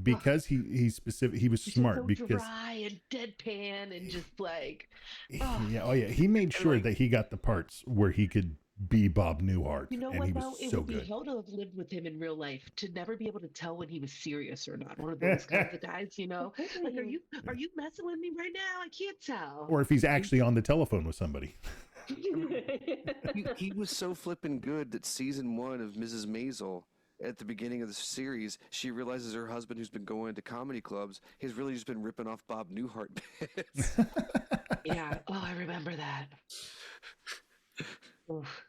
because he's specific. He was He's smart so because dry and deadpan and just like, he made sure that he got the parts where he could be Bob Newhart, you know and what he was though? It so would be good. hell to have lived with him in real life to never be able to tell when he was serious or not. One of those kinds of guys, like, are you messing with me right now? I can't tell. Or if he's actually on the telephone with somebody. He was so flippin' good that season 1 of Mrs. Maisel, at the beginning of the series, she realizes her husband, who's been going to comedy clubs, has really just been ripping off Bob Newhart bits. Yeah. Oh, I remember that. Oof.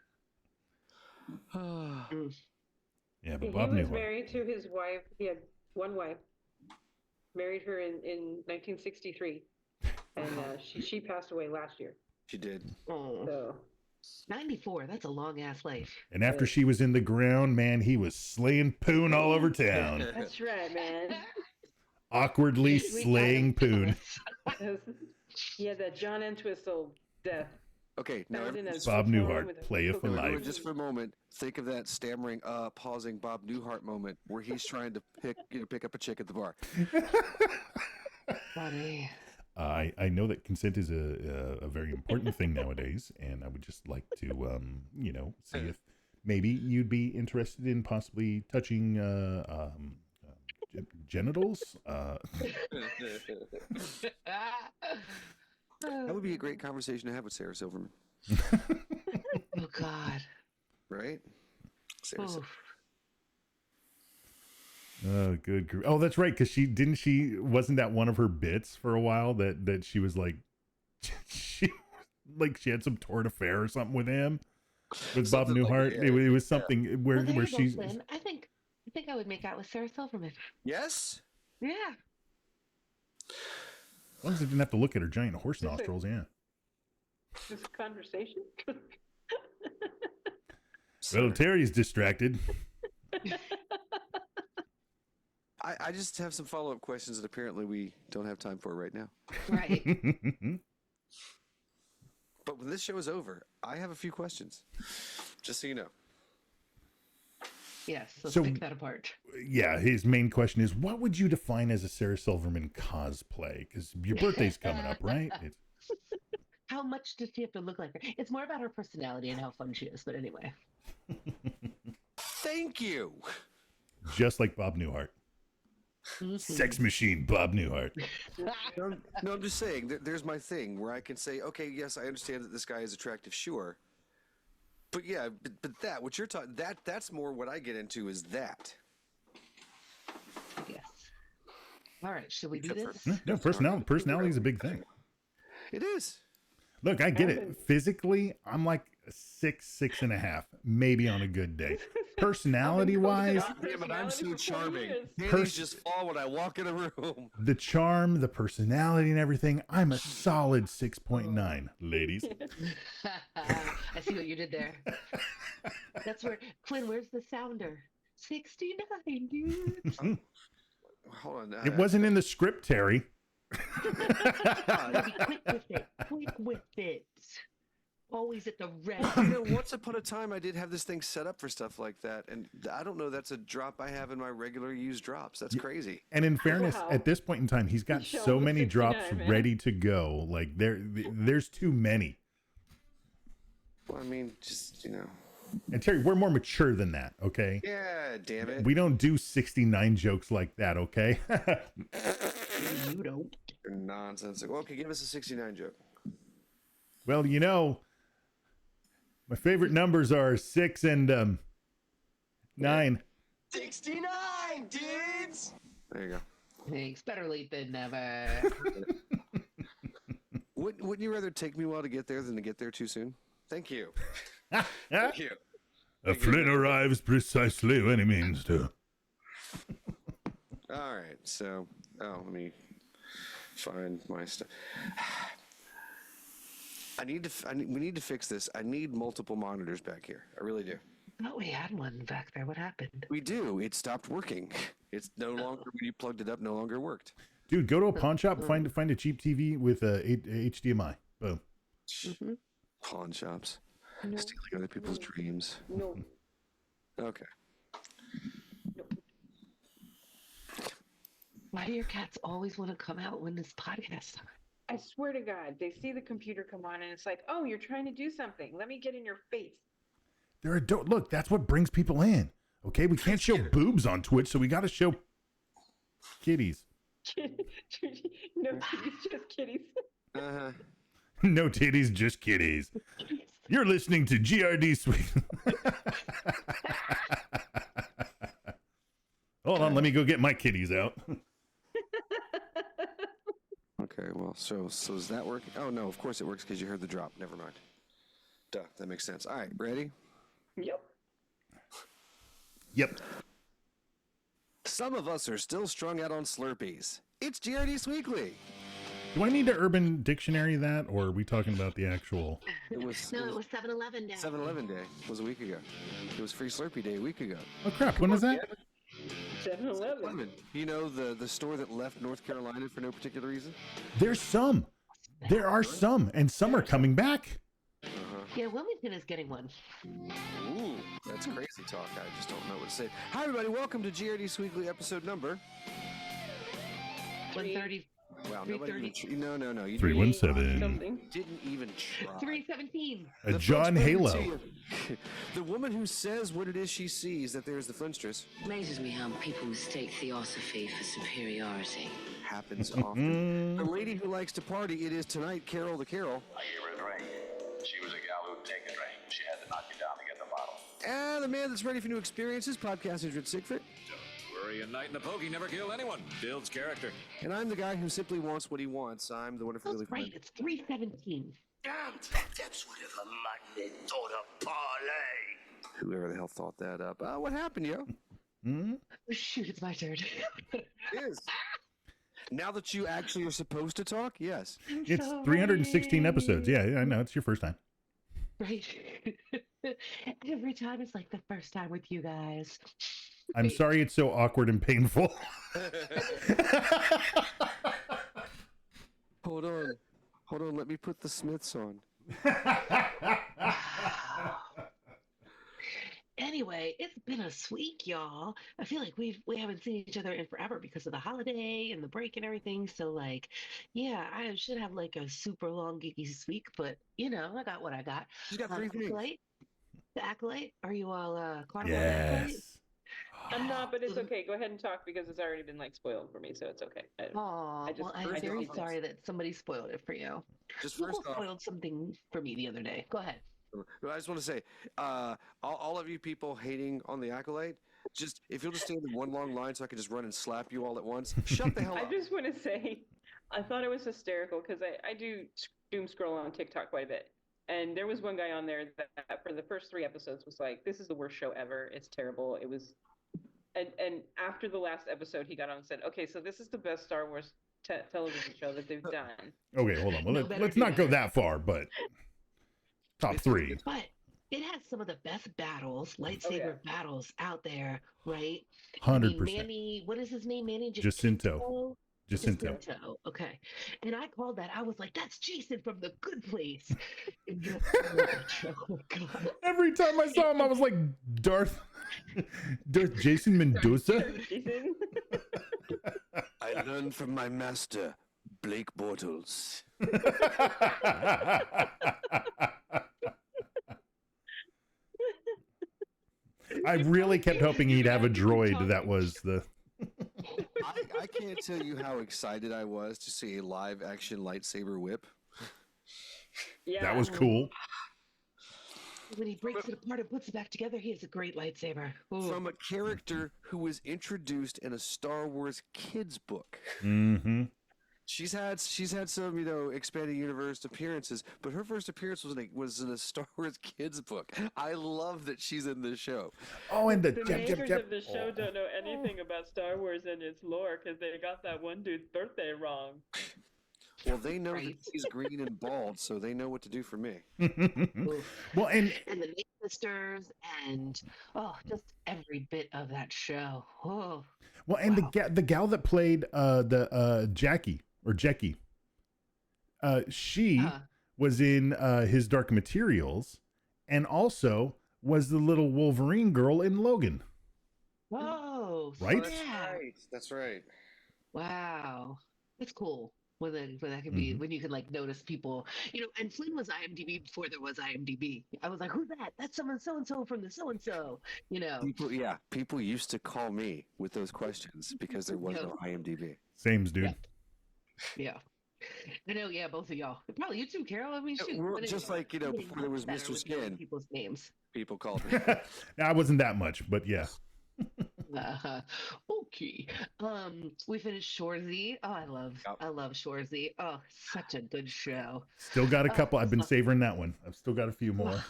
Yeah, but He Bob was Newhart. married to his wife. He had one wife. Married her in 1963, and she passed away last year. She did. Oh. So 94. That's a long ass life. And after she was in the ground, man, he was slaying poon all over town. that's right, man. Awkwardly slaying poon. He had that John Entwistle death. Okay, now Found in a Bob hotel Newhart, with a play it for coconut life. tree. just for a moment, think of that stammering, pausing Bob Newhart moment where he's trying to pick up a chick at the bar. Funny. I know that consent is a very important thing nowadays, and I would just like to, see if maybe you'd be interested in possibly touching genitals. That would be a great conversation to have with Sarah Silverman, Oh God. right? Sarah Oof. Oh, good. Oh, that's right. Because wasn't that one of her bits for a while that she was like, she had some torn affair or something with him, with Bob Newhart. Like, it was something where Well, there you go, she's. Flynn. I think I would make out with Sarah Silverman. Yes? Yeah. As long as I didn't have to look at her giant horse nostrils, yeah. This conversation. Well, Terry's distracted. I just have some follow-up questions that apparently we don't have time for right now. Right. But when this show is over, I have a few questions, just so you know. Yes. Let's So- pick that apart. Yeah, his main question is, what would you define as a Sarah Silverman cosplay? Because your birthday's coming up, right? How much does she have to look like her? It's more about her personality and how fun she is. But anyway. Thank you. Just like Bob Newhart. Sex machine Bob Newhart. No, I'm just saying, there's my thing where I can say, okay, yes, I understand that this guy is attractive, sure. But yeah, but that, what you're talking, that's more what I get into is that. Yes. All right. Should we do Except this? No, personality is a big thing. It is. Look, I get it. Physically, I'm like 6'6.5", maybe on a good day. Personality wise, Damn it, I'm so charming. Pers- Panties just fall when I walk in a room. the charm, the personality, and everything, I'm a solid 6.9, ladies. I see what you did there. That's where Quinn. Where's the sounder? 69, dude. Hold on. It wasn't in the script, Terry. Maybe quick with it. Quick with it. Always at the ready. You know, once upon a time, I did have this thing set up for stuff like that, and I don't know. That's a drop I have in my regular used drops. That's crazy. And in fairness, Wow. at this point in time, he's got Show so him many 69, drops man. ready to go. Like there's too many. Well, I mean, just And Terry, we're more mature than that, okay? Yeah, damn it. We don't do 69 jokes like that, okay? You don't. Nonsense. Well, okay, give us a 69 joke. Well, my favorite numbers are 6 and 9. 69, dudes! There you go. Thanks. Better late than never. Wouldn't you rather take me a while to get there than to get there too soon? Thank you. Thank you. A Flynn arrives precisely when he means to. All right, so let me find my stuff. We need to fix this. I need multiple monitors back here. I really do. Oh, we had one back there. What happened? We do. It stopped working. It's no longer when you plugged it up. No longer worked. Dude, go to a pawn shop, find a cheap TV with a HDMI. Boom. Mm-hmm. Pawn shops, No. stealing other people's dreams. No. Okay. Why do your cats always want to come out when this podcast time? I swear to God, they see the computer come on and it's like, oh, you're trying to do something. Let me get in your face. They're adult. Look, that's what brings people in. Okay, we can't show boobs on Twitch, so we got to show kitties. No kitties, just kitties. Uh-huh. No titties, just kitties. You're listening to GRD Sweekly. Hold on, let me go get my kitties out. Okay, well, so is that working? Oh, no, of course it works because you heard the drop. Never mind. Duh, that makes sense. All right, ready? Yep. Yep. Some of us are still strung out on Slurpees. It's GRD Weekly. Do I need to Urban Dictionary that, or are we talking about the actual? It was No, it was 7-Eleven Day. 7-Eleven Day. Was a week ago. It was Free Slurpee Day a week ago. Oh crap! When is that? 7-Eleven. You know the store that left North Carolina for no particular reason? There's some. There are some, and some are coming back. Yeah, Wilmington is getting one. Ooh, that's crazy talk. I just don't know what to say. Hi, everybody. Welcome to GRD Weekly episode number. 130. Wow, nobody even, 330. no. You 317. Something. didn't even try. 317. A The John folks Halo. put it to you. The woman who says what it is she sees, that there's the Flintstress, Amazes me how people mistake theosophy for superiority. happens often. The lady who likes to party, it is tonight, Carol the Carol. I gave her a drink. She was a gal who'd take a drink. She had to knock you down to get the bottle. And the man that's ready for new experiences, podcast Richard Siegfried. Worry, a night in the pokey never killed anyone. Builds character. And I'm the guy who simply wants what he wants. I'm the wonderful Billy That's right. Flynn. It's 317. Damn, that's what if a man thought of parlay. Whoever the hell thought that up. What happened, yo? Oh, shoot, it's my turn. It is. Now that you actually are supposed to talk, yes. It's So 316 ready. episodes. Yeah, I know. It's your first time. Right. Every time it's like the first time with you guys. I'm sorry it's so awkward and painful. Hold on. Let me put the Smiths on. Anyway, it's been a week, y'all. I feel like we haven't seen each other in forever because of the holiday and the break and everything. So like, yeah, I should have like a super long geeky week, but you know, I got what I got. She's got three things. Acolyte, the Acolyte. Are you all caught up on the Acolyte? Yes. I'm not, but it's okay. Go ahead and talk because it's already been like spoiled for me, so it's okay. Oh, I just- well, I'm I very don't- sorry that somebody spoiled it for you. Just Google first off, spoiled something for me the other day. Go ahead. I just want to say, all of you people hating on the Acolyte, just if you'll just stand in one long line so I can just run and slap you all at once, shut the hell I up. just want to say, I thought it was hysterical because I do doom scroll on TikTok quite a bit. And there was one guy on there that for the first 3 episodes was like, this is the worst show ever. It's terrible. It was, and after the last episode, he got on and said, okay, so this is the best Star Wars television show that they've done. Okay, hold on. Well, No, better let's do not go that. that far, but top 3. But it has some of the best battles, lightsaber battles out there, right? I 100%. mean, Manny, what is his name? Manny Jacinto. Jacinto. Okay. And I called that. I was like, that's Jason from The Good Place. Oh my God. Every time I saw him, I was like, Darth Jason Mendoza? Jason? I learned from my master, Blake Bortles. I really kept hoping he'd have a droid that was the. I can't tell you how excited I was to see a live action lightsaber whip. Yeah. That was cool. When he breaks it apart and puts it back together, he has a great lightsaber. Ooh. From a character who was introduced in a Star Wars kids book. Mm-hmm. She's had some, expanded universe appearances, but her first appearance was in a Star Wars kids book. I love that she's in this show. Oh, and the The jab, jab, makers jab. of the show don't know anything about Star Wars and its lore because they got that one dude's birthday wrong. Well, they know that Right. he's green and bald, so they know what to do for me. Well, and And the Nick sisters and just every bit of that show. Oh. the gal that played the Jackie or Jackie, she was in his Dark Materials, and also was the little Wolverine girl in Logan. Whoa. Right? Yeah. That's right. Wow, that's cool. When that can be when you can like notice people, And Flynn was IMDb before there was IMDb. I was like, who's that? That's someone so and so from the so and so. People used to call me with those questions because there was Yeah. no IMDb. Sames, dude. Yeah. I know. Yeah, both of y'all. Probably you too, Carol. I mean, shoot. We're But just anyway, like before there was better Mr. with knowing Skin, people's names. people called me. I wasn't that much, but yeah. Okay. We finished Shorzy. Oh, I love Shorzy. Oh, such a good show. Still got a couple. I've been savoring that one. I've still got a few more.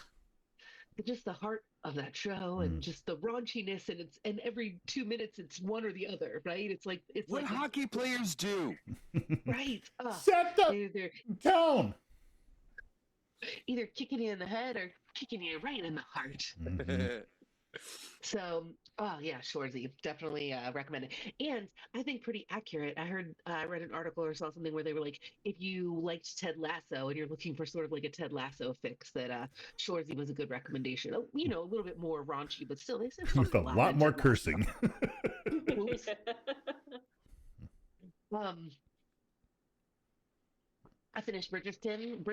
Just the heart of that show and just the raunchiness, and every 2 minutes it's one or the other, right? It's what like hockey players do. Right. Set the tone. Either kicking you in the head or kicking you right in the heart. So, oh yeah, Shorzy, definitely recommend it. And I think pretty accurate. I read an article or saw something where they were like, if you liked Ted Lasso and you're looking for sort of like a Ted Lasso fix, that Shorzy was a good recommendation. A little bit more raunchy, but still, they said With a lot more cursing. I finished Bridgerton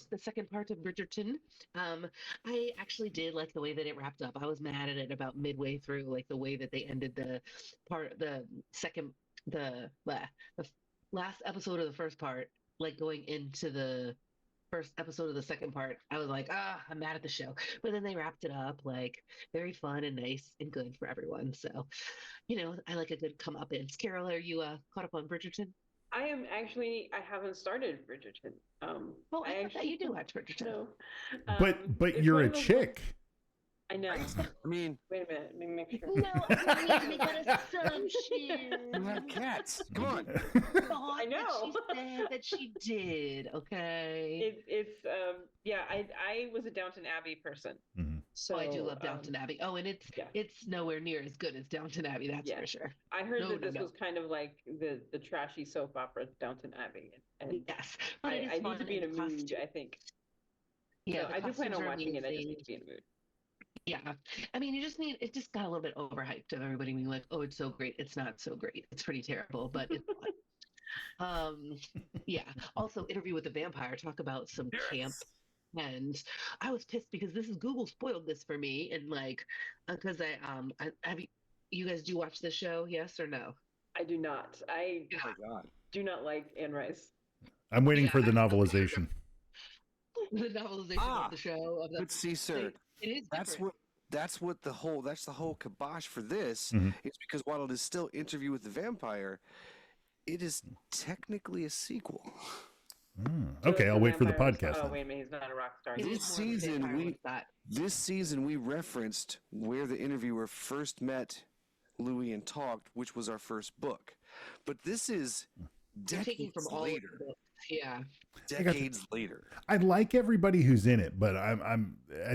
the second part of Bridgerton. I actually did like the way that it wrapped up. I was mad at it about midway through, like the way that they ended the last episode of the first part, like going into the first episode of the second part. I was like, I'm mad at the show. But then they wrapped it up like very fun and nice and good for everyone. So, I like a good comeuppance. Carol, are you caught up on Bridgerton? I haven't started Bridgerton. I thought that you do watch Bridgerton. No. But you're a chick. I know. I mean, wait a minute. Let me make sure. No, I need to make that assumption. you have cats. Come on. I know. She said that she did. Okay. I was a Downton Abbey person. Mm-hmm. So I do love Downton Abbey. Oh, and it's nowhere near as good as Downton Abbey. That's for sure. I heard this was kind of like the trashy soap opera Downton Abbey, and yes, I need to be in a mood. I think. Yeah, so I do plan on watching it. I just need to be in a mood. Yeah, I mean, it just got a little bit overhyped of everybody being like, "Oh, it's so great." It's not so great. It's pretty terrible, but it's fun. Yeah. Also, Interview with the Vampire. Talk about some camp. And I was pissed because Google spoiled this for me, and like, because you guys do watch the show? Yes or no? I do not. Do not like Anne Rice. I'm waiting for the novelization. The novelization of the show. But see, sir, it is that's the whole kibosh for this. It's because while it is still Interview with the Vampire, it is technically a sequel. Okay, I'll wait for the podcast. Oh, wait a minute, he's not a rock star. This season we referenced where the interviewer first met Louis and talked, which was our first book. But this is decades later. Yeah. Decades later. I like everybody who's in it, but I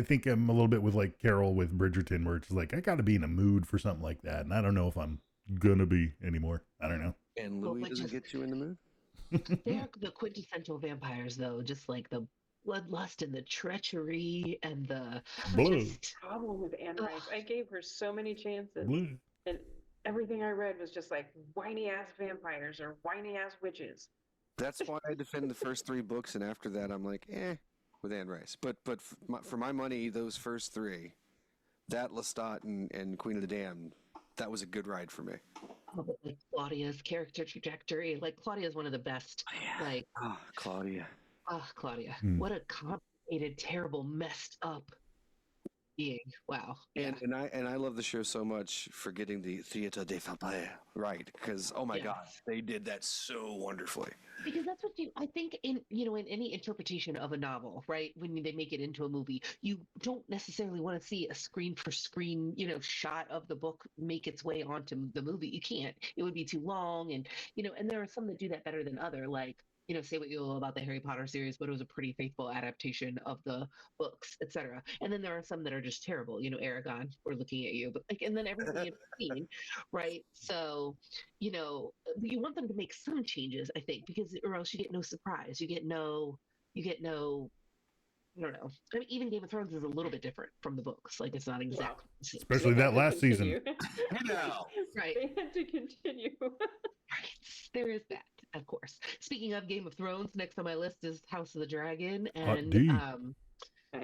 think I'm a little bit with like Carol with Bridgerton, where it's like I got to be in a mood for something like that, and I don't know if I'm gonna be anymore. I don't know. And Louis doesn't get you in the mood. They're the quintessential vampires, though. Just like the bloodlust and the treachery and the problem with Anne Rice. I gave her so many chances, and everything I read was just like whiny ass vampires or whiny ass witches. That's why I defend the first 3 books, and after that, I'm like, with Anne Rice. But for my money, those first 3, that Lestat and Queen of the Damned, that was a good ride for me. Oh, but like Claudia's character trajectory, like Claudia's one of the best. Like, Claudia. Claudia. What a complicated, terrible, messed up being. Wow. And I love the show so much for getting the Theatre des Vampires right, because oh my God, they did that so wonderfully. Because that's what I think in any interpretation of a novel, right? When they make it into a movie, you don't necessarily want to see a screen for screen, shot of the book make its way onto the movie. You can't. It would be too long, and and there are some that do that better than other, like. Say what you will about the Harry Potter series, but it was a pretty faithful adaptation of the books, etc. And then there are some that are just terrible. Aragon, we're looking at you, but and then everything in between, right? So, you want them to make some changes, I think, because or else you get no surprise. You get no. I don't know. I mean, even Game of Thrones is a little bit different from the books. Like it's not exactly, especially that last season. No. Right. They had to continue. there is that, of course. Speaking of Game of Thrones, next on my list is House of the Dragon, Hot and D. I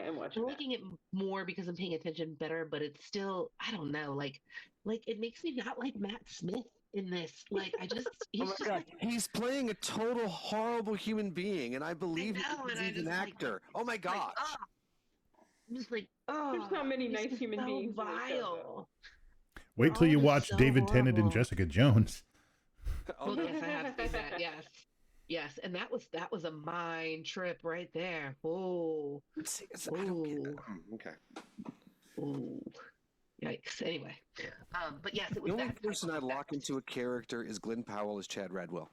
am watching I'm that. liking it more because I'm paying attention better, but it's still, I don't know, like it makes me not like Matt Smith in this. Like I just, Oh he's my just God, like, he's playing a total horrible human being, and I believe know, and I he's an just, like, actor. Oh my like, gosh! I'm just like, oh, There's not many he's nice just human so beings in this show, though. vile. Wait till They're you all watch just so David Tennant and horrible. Jessica Jones. Oh, Well, no. yes, I have seen that. Yes, yes, and that was a mind trip right there. Oh, I don't get it. oh, Okay. oh, yikes. Anyway, but yes, it was The only that type person of I lock effect. into a character is Glenn Powell as Chad Radwell.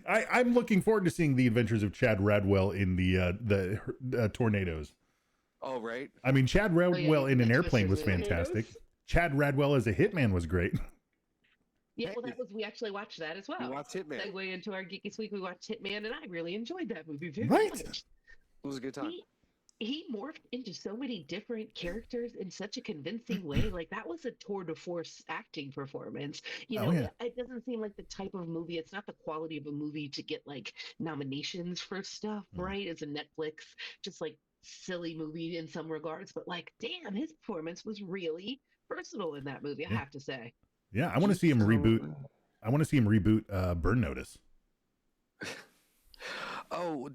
I'm looking forward to seeing the adventures of Chad Radwell in the tornadoes. Oh, right. I mean, Chad Oh, yeah, Radwell in the an airplane was Twisters movie. fantastic. Tornadoes? Chad Radwell as a hitman was great. Yeah, well, Hey. we actually watched that as well. You watched Hitman. It Segue into our Geeky Week, we watched Hitman, and I really enjoyed that movie very Right? much. was a good time. He morphed into so many different characters in such a convincing way. Like that was a tour de force acting performance. You Oh, know, yeah. it doesn't seem like the type of movie. It's not the quality of a movie to get like nominations for stuff, right? It's a Netflix, just like silly movie in some regards. But like, damn, his performance was really versatile in that movie. I Yeah. have to say. Yeah, I want to see him reboot. I want to see him reboot Burn Notice. Oh,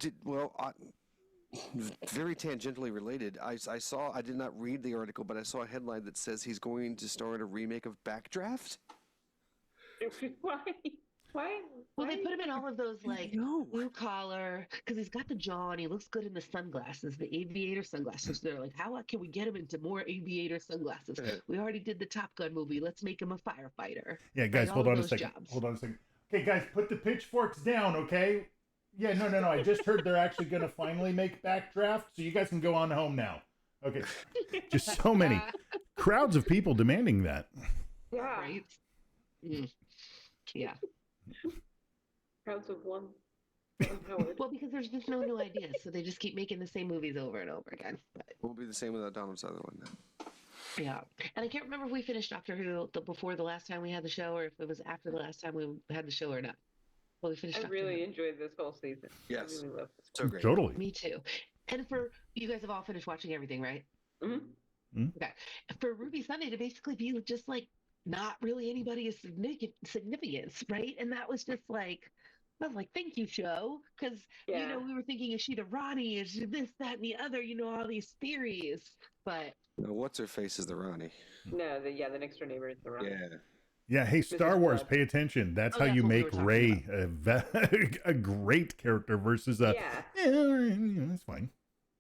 very tangentially related. I saw. I did not read the article, but I saw a headline that says he's going to start a remake of Backdraft. Why? Why? Well, they Why? put him in all of those like No. blue collar because he's got the jaw and he looks good in the sunglasses, the aviator sunglasses. They're like, how can we get him into more aviator sunglasses? We already did the Top Gun movie. Let's make him a firefighter. Yeah, guys, Right, hold all on of a those second. jobs. Hold on a second. Okay, guys, put the pitchforks down, okay? Yeah, no. I just heard they're actually going to finally make Backdraft, so you guys can go on home now. Okay. Just so many crowds of people demanding that. Yeah. Right? Mm. Yeah. Crowds of one. Howard. Well, because there's just no new ideas, so they just keep making the same movies over and over again. But, Won't be the same without Donald Sutherland. Then. yeah, and I can't remember if we finished Doctor Who before the last time we had the show, or if it was after the last time we had the show or not. Well, we finished. I Doctor really Who. enjoyed this whole season. Yes. I really loved this. So great. Totally. Me too. And for you guys have all finished watching everything, right? Mm-hmm. Okay. For Ruby Sunday to basically be just like not really anybody of significance, right? And that was just like, I was like, thank you, show, because Yeah. we were thinking, is she the Ronnie? Is she this, that, and the other? All these theories, but Now, what's her face is the Ronnie. No, the next door neighbor is the wrong. Yeah. Yeah, hey, Star Mrs. Wars, Blood. pay attention. That's Oh, how that's you what we make were talking Rey a great character versus a, Yeah. it's fine.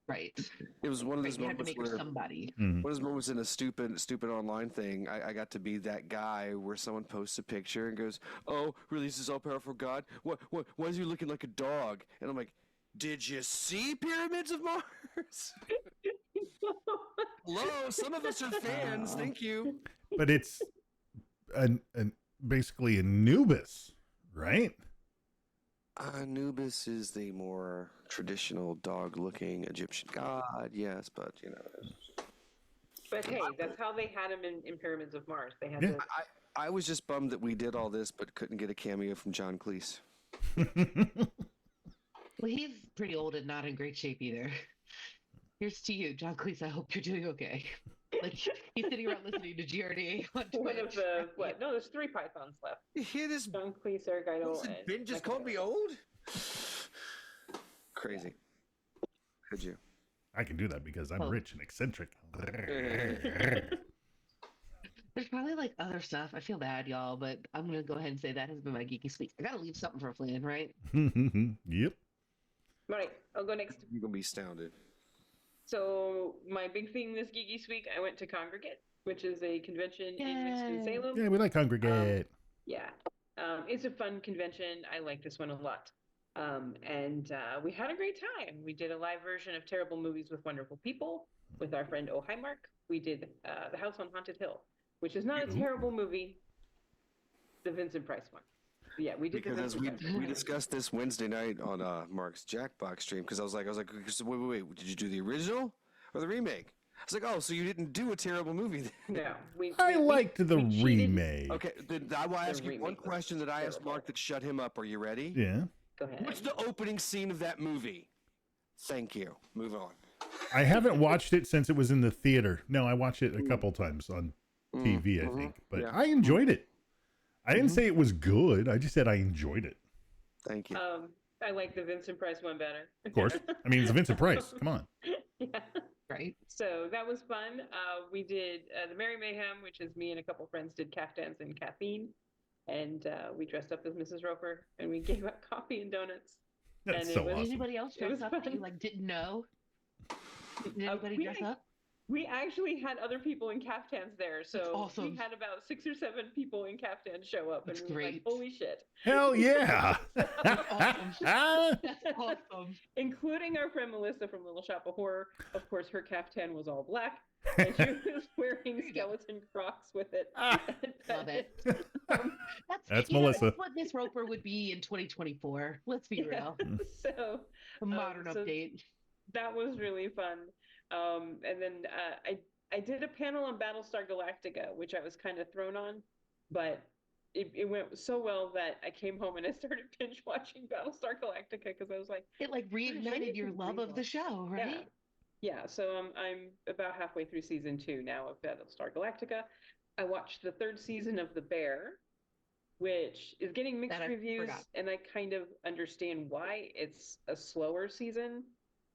right. It was one of Right, those you had to moments make her where somebody. Mhm. one of those moments in a stupid online thing. I got to be that guy where someone posts a picture and goes, "Oh, really? This is all powerful God? What? Why is he looking like a dog?" And I'm like, "Did you see Pyramids of Mars?" Hello, some of us are fans. Thank you. But it's basically Anubis, right? Anubis is the more traditional dog-looking Egyptian god, yes, but But hey, that's how they had him in Pyramids of Mars. They had Yeah. the I was just bummed that we did all this but couldn't get a cameo from John Cleese. Well, he's pretty old and not in great shape either. Here's to you, John Cleese. I hope you're doing okay. Like he's sitting around listening to GRD on Twitch. one of the what? No, there's 3 pythons left. You hear this? John Cleese, Eric Idle, Listen, and Ben just Michael called me Douglas. old? Crazy. Could you? I can do that because I'm Oh. rich and eccentric. There's probably like other stuff. I feel bad, y'all, but I'm gonna go ahead and say that has been my geeky speak. I gotta leave something for Flynn, right? Yep. Right, I'll go next. You're going to be astounded. So my big thing this geeky week, I went to Congregate, which is a convention in Yay. Winston-Salem. Yeah, we like Congregate. Yeah, it's a fun convention. I like this one a lot. And we had a great time. We did a live version of Terrible Movies with Wonderful People with our friend Oh Hi Mark. We did The House on Haunted Hill, which is not a Ooh. terrible movie, the Vincent Price one. Yeah, we did Because the we Vincent Price one. discussed this Wednesday night on Mark's Jackbox stream, because I was like, wait, did you do the original or the remake? It's like, oh, so you didn't do a terrible movie then. No, I liked the we cheated. remake. Okay, then I will ask you one remake was question that I asked terrible. Mark that shut him up. Are you ready? Yeah. Go ahead. What's the opening scene of that movie? Thank you. Move on. I haven't watched it since it was in the theater. No, I watched it a couple times on TV, I think. But yeah. I enjoyed it. I didn't say it was good. I just said I enjoyed it. Thank you. I like the Vincent Price one better. Of course. I mean, it's Vincent Price. Come on. Yeah. Right. So that was fun. We did the Merry Mayhem, which is me and a couple friends did caftans and caffeine. And we dressed up as Mrs. Roper and we gave out coffee and donuts. That's and so it was, awesome. Did anybody else dress up that you fun. like didn't know? Did anybody we dress up? We actually had other people in caftans there. So awesome. we had about 6 or 7 people in caftans show up. That's and we were like, great. holy shit. Hell yeah. That's awesome. Including our friend Melissa from Little Shop of Horror. Of course, her caftan was all black. And she was wearing skeleton Crocs with it. Love it. That's you know, Melissa. that's what Miss Roper would be in 2024. Let's be real. So A modern so update. that was really fun. And then I did a panel on Battlestar Galactica, which I was kind of thrown on, but it went so well that I came home and I started binge watching Battlestar Galactica because I was like, It like reignited your love of the show, right? Yeah. So I'm about halfway through season 2 now of Battlestar Galactica. I watched the 3rd season of The Bear, which is getting mixed reviews, and I kind of understand why. It's a slower season.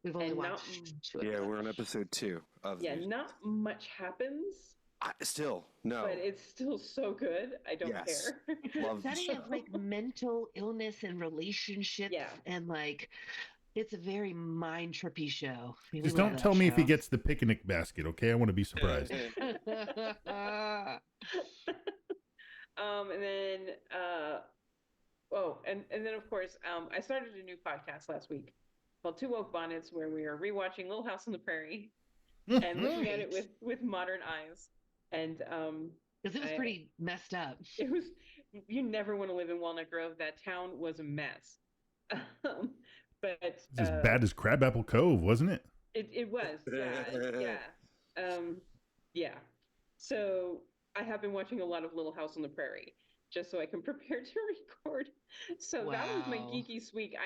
We've only watched 2 Yeah, we're on episode 2 of not much happens. Still, no. But it's still so good. I don't care. Love That is like mental illness and relationships and like it's a very mind trippy show. Just don't tell me if he gets the picnic basket, okay? I want to be surprised. And then and then of course I started a new podcast last week called Two Woke Bonnets, where we are rewatching Little House on the Prairie and looking at it with modern eyes. And because it was pretty messed up. It was. You never want to live in Walnut Grove. That town was a mess. But it's as bad as Crabapple Cove, wasn't it? It was. Yeah. So I have been watching a lot of Little House on the Prairie just so I can prepare to record. So that was my geeky week.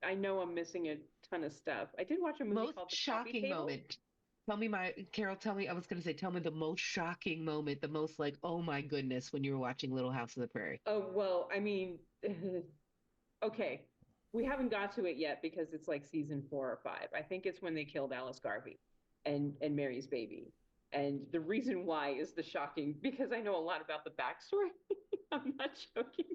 I know I'm missing a ton of stuff. I did watch a movie called The shocking Coffee Table. moment. Carol, tell me the most shocking moment, the most like, oh my goodness, when you were watching Little House on the Prairie. Oh, well, I mean, okay. We haven't got to it yet because it's like season 4 or 5. I think it's when they killed Alice Garvey and Mary's baby. And the reason why is the shocking, because I know a lot about the backstory. I'm not joking.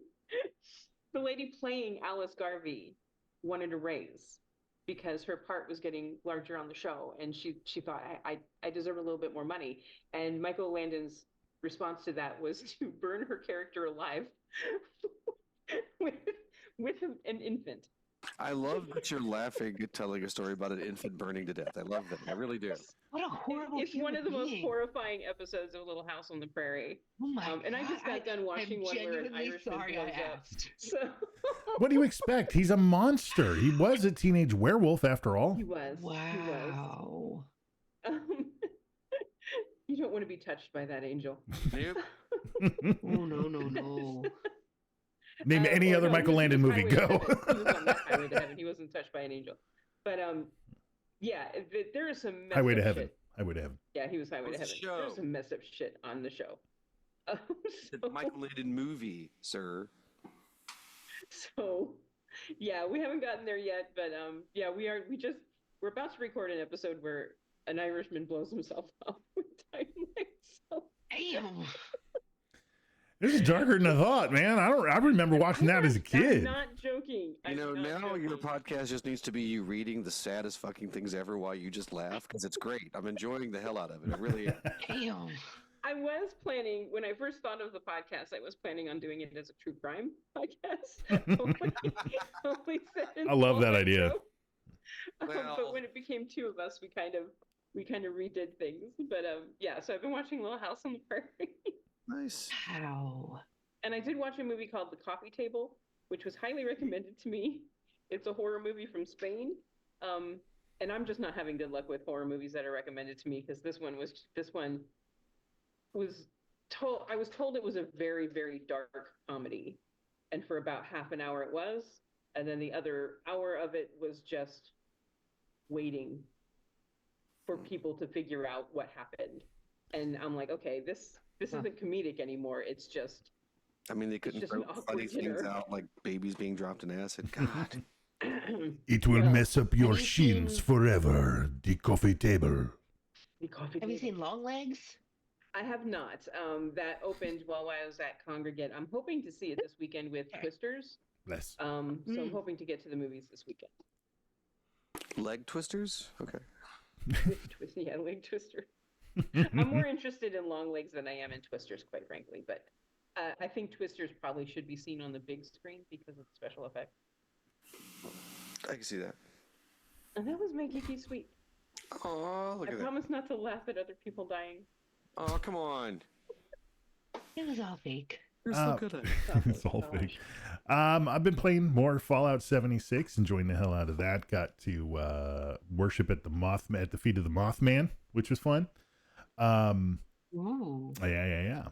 The lady playing Alice Garvey wanted a raise because her part was getting larger on the show, and she thought I deserve a little bit more money. And Michael Landon's response to that was to burn her character alive with an infant. I love that you're laughing at telling a story about an infant burning to death. I love that. I really do. What a horrible It's one of the most horrifying episodes of Little House on the Prairie. Oh my God. And I just got done watching one where an Irishman blows up. So What do you expect? He's a monster. He was a teenage werewolf after all. He was. Wow. He was. You don't want to be touched by that angel. Nope. Oh, no. Name any other Michael Landon movie. Go. He was on that Highway to Heaven. He wasn't touched by an angel. But yeah, there is some messed Highway to up Heaven. shit. Highway to Heaven. Yeah, he was Highway to Heaven. There's some messed up shit on the show. The Michael Landon movie, sir. So, yeah, we haven't gotten there yet, but yeah, we're about to record an episode where an Irishman blows himself up with dynamite. So. Damn. This is darker than I thought, man. I remember watching that as a kid. I'm not joking. Now your podcast just needs to be you reading the saddest fucking things ever while you just laugh, because it's great. I'm enjoying the hell out of it. It really is. Damn. I was planning, when I first thought of the podcast, I was planning on doing it as a true crime podcast. I love that idea. But when it became 2 of us, we kind of redid things. But yeah, so I've been watching Little House on the Prairie. Nice. Wow. And I did watch a movie called The Coffee Table, which was highly recommended to me. It's a horror movie from Spain. and I'm just not having good luck with horror movies that are recommended to me because this one was told I was told it was a very, very dark comedy, and for about half an hour it was, and then the other hour of it was just waiting for people to figure out what happened. And I'm like, okay, this isn't comedic anymore. It's just I mean, they couldn't throw funny things out like babies being dropped in acid. God. It will mess up your Have you shins seen- forever. The coffee table. Have you seen Long Legs? I have not. That opened while I was at Congregate. I'm hoping to see it this weekend with Twisters. Bless. So I'm hoping to get to the movies this weekend. Leg twisters? Okay. Yeah, leg twister. I'm more interested in Long Legs than I am in Twisters, quite frankly. But I think Twisters probably should be seen on the big screen because of the special effects. I can see that. And that was my geeky sweet. Oh, look I at that. promise not to laugh at other people dying. Oh, come on. It was all fake. You're so good at it. It's all fake. I've been playing more Fallout 76, enjoying the hell out of that. Got to worship at the feet of the Mothman, which was fun. Ooh. Yeah.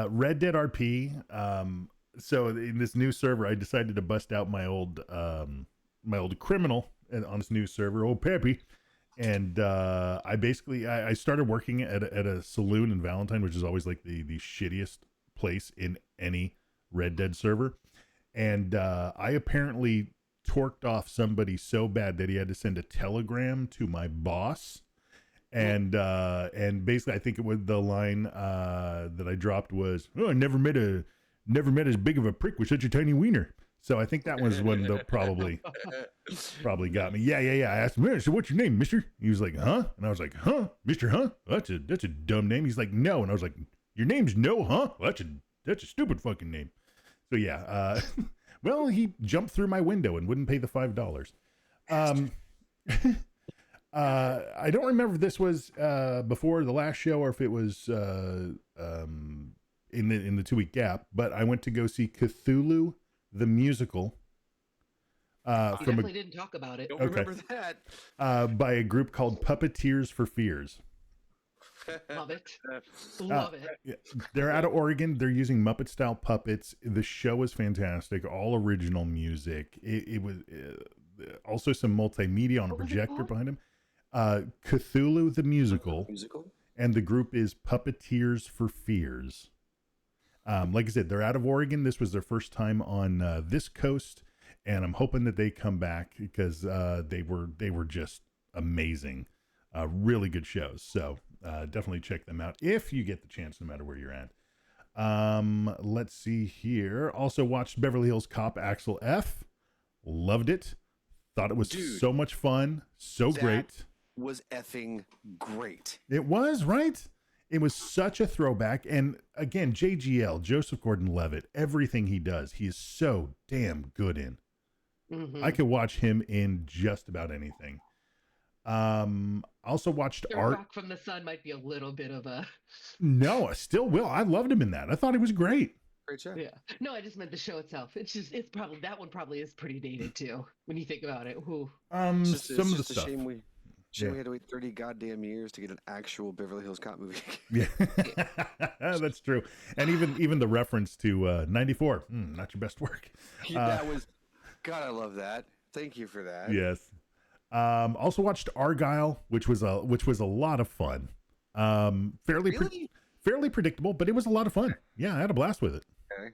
Red Dead RP. So in this new server, I decided to bust out my old criminal on this new server, old Peppy. And I started working at a saloon in Valentine, which is always like the shittiest place in any Red Dead server. And I apparently torqued off somebody so bad that he had to send a telegram to my boss. And basically, I think it was the line that I dropped was, "Oh, I never met as big of a prick with such a tiny wiener." So I think that was one that probably got me. Yeah. I asked him, "So what's your name, mister?" He was like, "Huh?" And I was like, "Huh? Mister, huh? That's a dumb name." He's like, "No." And I was like, "Your name's No, huh? Well, that's a stupid fucking name." So yeah, well, he jumped through my window and wouldn't pay the $5. I don't remember if this was before the last show or if it was in the 2-week gap, but I went to go see Cthulhu the musical. Definitely didn't talk about it. Don't remember that. By a group called Puppeteers for Fears. Love it. Love it. Yeah, they're out of Oregon. They're using Muppet style puppets. The show was fantastic. All original music. It was also some multimedia on a projector behind him. Cthulhu the musical, and the group is Puppeteers for Fears. Like I said, they're out of Oregon. This was their first time on this coast, and I'm hoping that they come back because they were just amazing. Really good shows. So definitely check them out if you get the chance, no matter where you're at. Let's see here. Also watched Beverly Hills Cop Axel F. Loved it. Thought it was so much fun. So great. Was effing great. It was, right? It was such a throwback. And again, JGL, Joseph Gordon-Levitt, everything he does, he is so damn good in. Mm-hmm. I could watch him in just about anything. Also watched Art. Rock from the Sun might be a little bit of a... No, I still will. I loved him in that. I thought he was great. Great show. Yeah. No, I just meant the show itself. It's probably, that one probably is pretty dated too, when you think about it. Ooh. It's Some of the just a stuff. shame we had to wait 30 goddamn years to get an actual Beverly Hills Cop movie. Yeah, that's true. And even the reference to 94, not your best work. That was, God, I love that. Thank you for that. Yes. Also watched Argyle, which was a lot of fun. Fairly predictable, but it was a lot of fun. Yeah, I had a blast with it. Okay.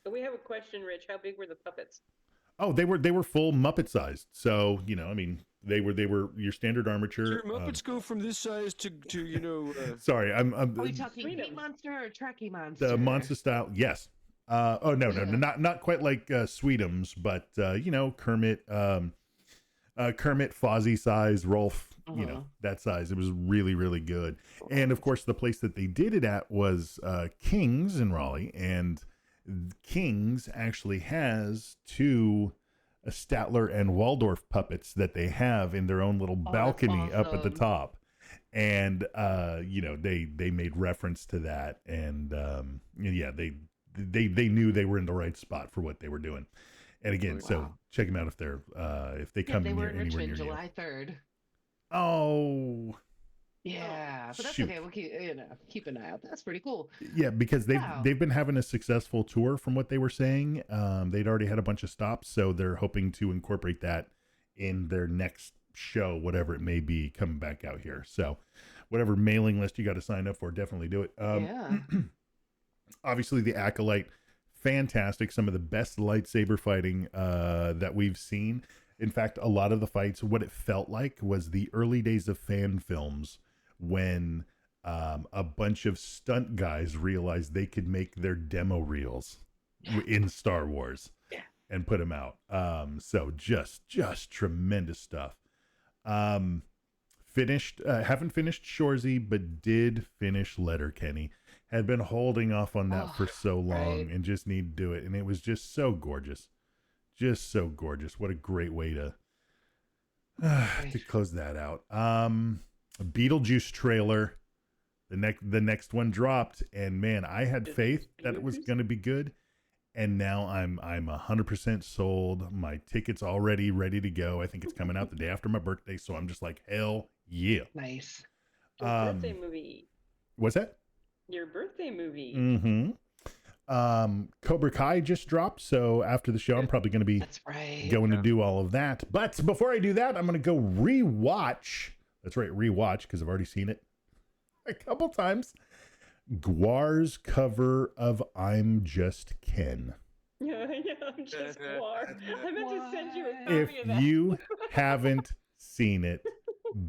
So we have a question, Rich. How big were the puppets? Oh, they were full Muppet sized. So, I mean, they were your standard armature. Your Muppets go from this size to Sorry, I'm Are we talking Meat Monster or Trekkie Monster? the monster style. Yes. No, not quite like Sweetums, but Kermit, Kermit, Fozzie size, Rolf, that size. It was really, really good. And of course, the place that they did it at was King's in Raleigh, and King's actually has two Statler and Waldorf puppets that they have in their own little balcony up at the top. And they made reference to that, and they knew they were in the right spot for what they were doing. And again, so check them out if they come they were near in anywhere Richmond near you. July 3rd. Oh, Yeah, but that's shoot. okay. We'll keep an eye out. That's pretty cool. Yeah, because Wow. they've been having a successful tour from what they were saying. They'd already had a bunch of stops, so they're hoping to incorporate that in their next show, whatever it may be, coming back out here. So whatever mailing list you got to sign up for, definitely do it. Yeah. Obviously the Acolyte, fantastic. Some of the best lightsaber fighting that we've seen. In fact, a lot of the fights, what it felt like was the early days of fan films when a bunch of stunt guys realized they could make their demo reels in Star Wars and put them out. So just tremendous stuff. Haven't finished Shoresy, but did finish Letterkenny. Had been holding off on that for so long and just need to do it. And it was just so gorgeous. Just so gorgeous. What a great way to close that out. A Beetlejuice trailer. The next one dropped, and man, I had faith that it was going to be good, and now I'm 100% sold. My ticket's already ready to go. I think it's coming out the day after my birthday, so I'm just like, hell yeah! Nice. Your birthday movie. What's that? Your birthday movie. Mm-hmm. Cobra Kai just dropped, so after the show, I'm probably going to be going to do all of that. But before I do that, I'm going to go rewatch. That's right, rewatch, because I've already seen it a couple times. Guar's cover of "I'm Just Ken." Yeah, I'm just Guar. I meant to send you a If copy of that. you haven't seen it,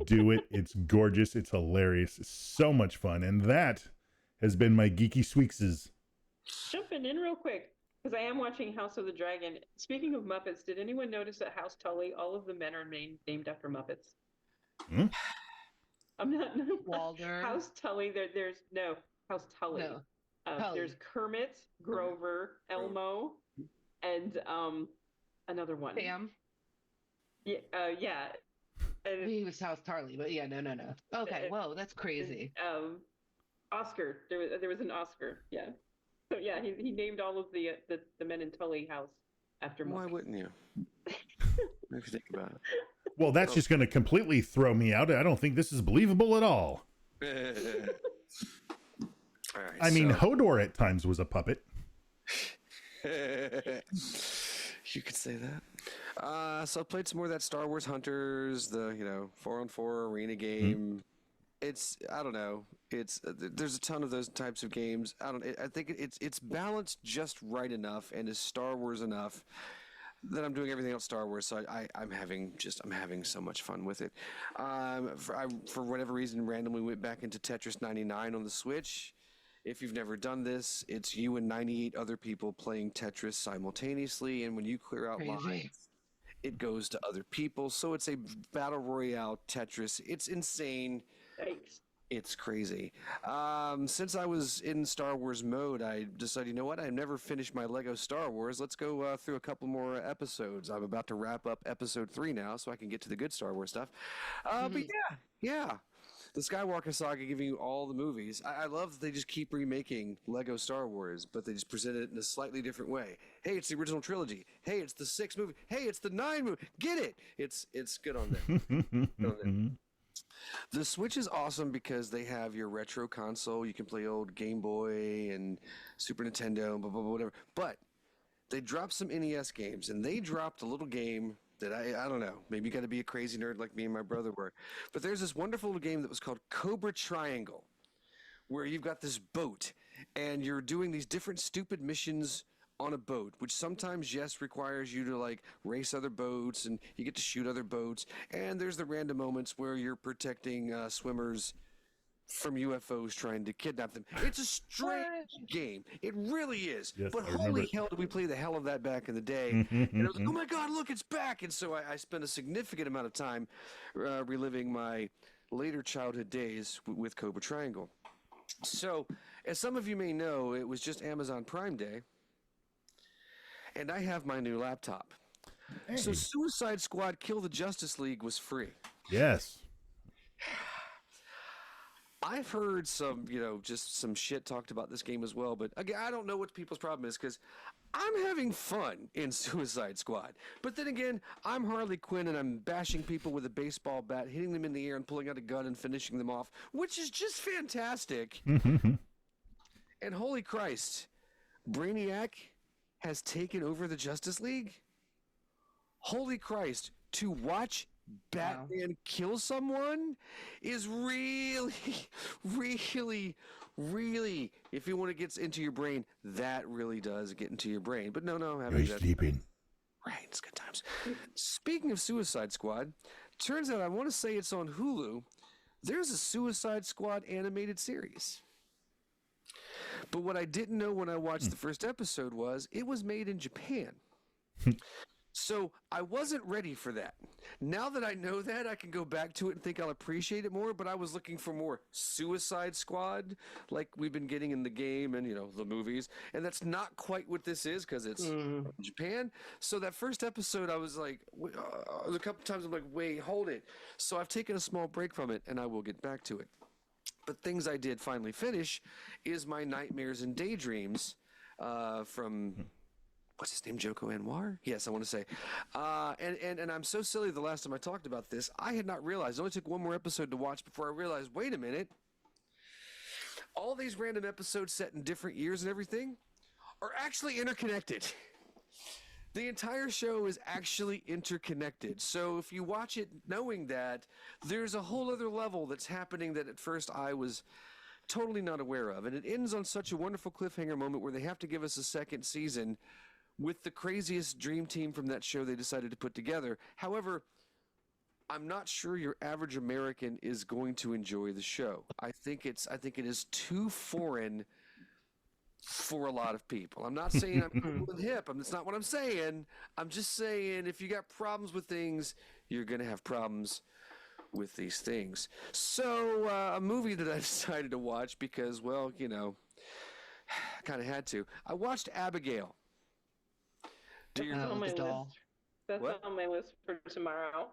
do it. It's gorgeous. It's hilarious. It's so much fun. And that has been my Geeky Sweekses. Jumping in real quick, because I am watching House of the Dragon. Speaking of Muppets, did anyone notice that House Tully, all of the men are named after Muppets? Hmm? I'm not. Walder. House Tully. There's no House Tully. No. There's Kermit, Grover, Elmo, and another one. Sam. Yeah. And, He was House Tarly, but yeah, no. Okay, whoa, that's crazy. Oscar. There was an Oscar. Yeah. So yeah, he named all of the men in Tully House after. Why Muppets. wouldn't you? If you think about it. Well, that's just going to completely throw me out. I don't think this is believable at all. All right, I mean, Hodor at times was a puppet. You could say that. So I played some more of that Star Wars Hunters, the 4-on-4 arena game. I don't know. There's a ton of those types of games. I think it's balanced just right enough and is Star Wars enough that I'm doing everything else Star Wars. So I'm having so much fun with it. For whatever reason, randomly went back into Tetris 99 on the Switch. If you've never done this, it's you and 98 other people playing Tetris simultaneously, and when you clear out lines, it goes to other people. So it's a battle royale Tetris. It's insane. Thanks. It's crazy. Since I was in Star Wars mode, I decided, you know what? I've never finished my Lego Star Wars. Let's go through a couple more episodes. I'm about to wrap up episode 3 now, so I can get to the good Star Wars stuff. But yeah. The Skywalker Saga giving you all the movies. I love that they just keep remaking Lego Star Wars, but they just present it in a slightly different way. Hey, it's the original trilogy. Hey, it's the 6 movie. Hey, it's the 9 movie. Get it? It's good on them. The Switch is awesome because they have your retro console. You can play old Game Boy and Super Nintendo and blah, blah, blah, whatever. But they dropped some NES games, and they dropped a little game that I don't know. Maybe you got to be a crazy nerd like me and my brother were. But there's this wonderful little game that was called Cobra Triangle, where you've got this boat, and you're doing these different stupid missions on a boat, which sometimes, yes, requires you to like race other boats, and you get to shoot other boats. And there's the random moments where you're protecting swimmers from UFOs trying to kidnap them. It's a strange game. It really is. Yes, but I remember holy it. hell, did we play the hell of that back in the day. And I was like, oh my God, look, it's back. And so I spent a significant amount of time reliving my later childhood days with Cobra Triangle. So, as some of you may know, it was just Amazon Prime Day, and I have my new laptop. Hey. So Suicide Squad Kill the Justice League was free. Yes. I've heard some, just some shit talked about this game as well, but again, I don't know what people's problem is because I'm having fun in Suicide Squad. But then again, I'm Harley Quinn and I'm bashing people with a baseball bat, hitting them in the air and pulling out a gun and finishing them off, which is just fantastic. And holy Christ, Brainiac has taken over the Justice League? Holy Christ, to watch Batman kill someone is really, really, if you want to get into your brain, that really does get into your brain. But no, having that. Sleeping. Right, it's good times. Speaking of Suicide Squad, turns out I want to say it's on Hulu. There's a Suicide Squad animated series. But what I didn't know when I watched the first episode was it was made in Japan. So I wasn't ready for that. Now that I know that, I can go back to it and think I'll appreciate it more, but I was looking for more Suicide Squad like we've been getting in the game and, the movies. And that's not quite what this is because it's Japan. So that first episode, I was like, a couple times I'm like, wait, hold it. So I've taken a small break from it and I will get back to it. But things I did finally finish is my Nightmares and Daydreams from... What's his name? Joko Anwar? Yes, I want to say. And I'm so silly the last time I talked about this. I had not realized. It only took one more episode to watch before I realized, wait a minute. All these random episodes set in different years and everything are actually interconnected. The entire show is actually interconnected. So if you watch it knowing that, there's a whole other level that's happening that at first I was totally not aware of. And it ends on such a wonderful cliffhanger moment where they have to give us a second season with the craziest dream team from that show they decided to put together. However, I'm not sure your average American is going to enjoy the show. I think it is too foreign for a lot of people. I'm not saying I'm cool and hip. That's not what I'm saying. I'm just saying if you got problems with things, you're going to have problems with these things. So a movie that I decided to watch because, well, kind of had to. I watched Abigail. That's on my list. That's What? on my list for tomorrow.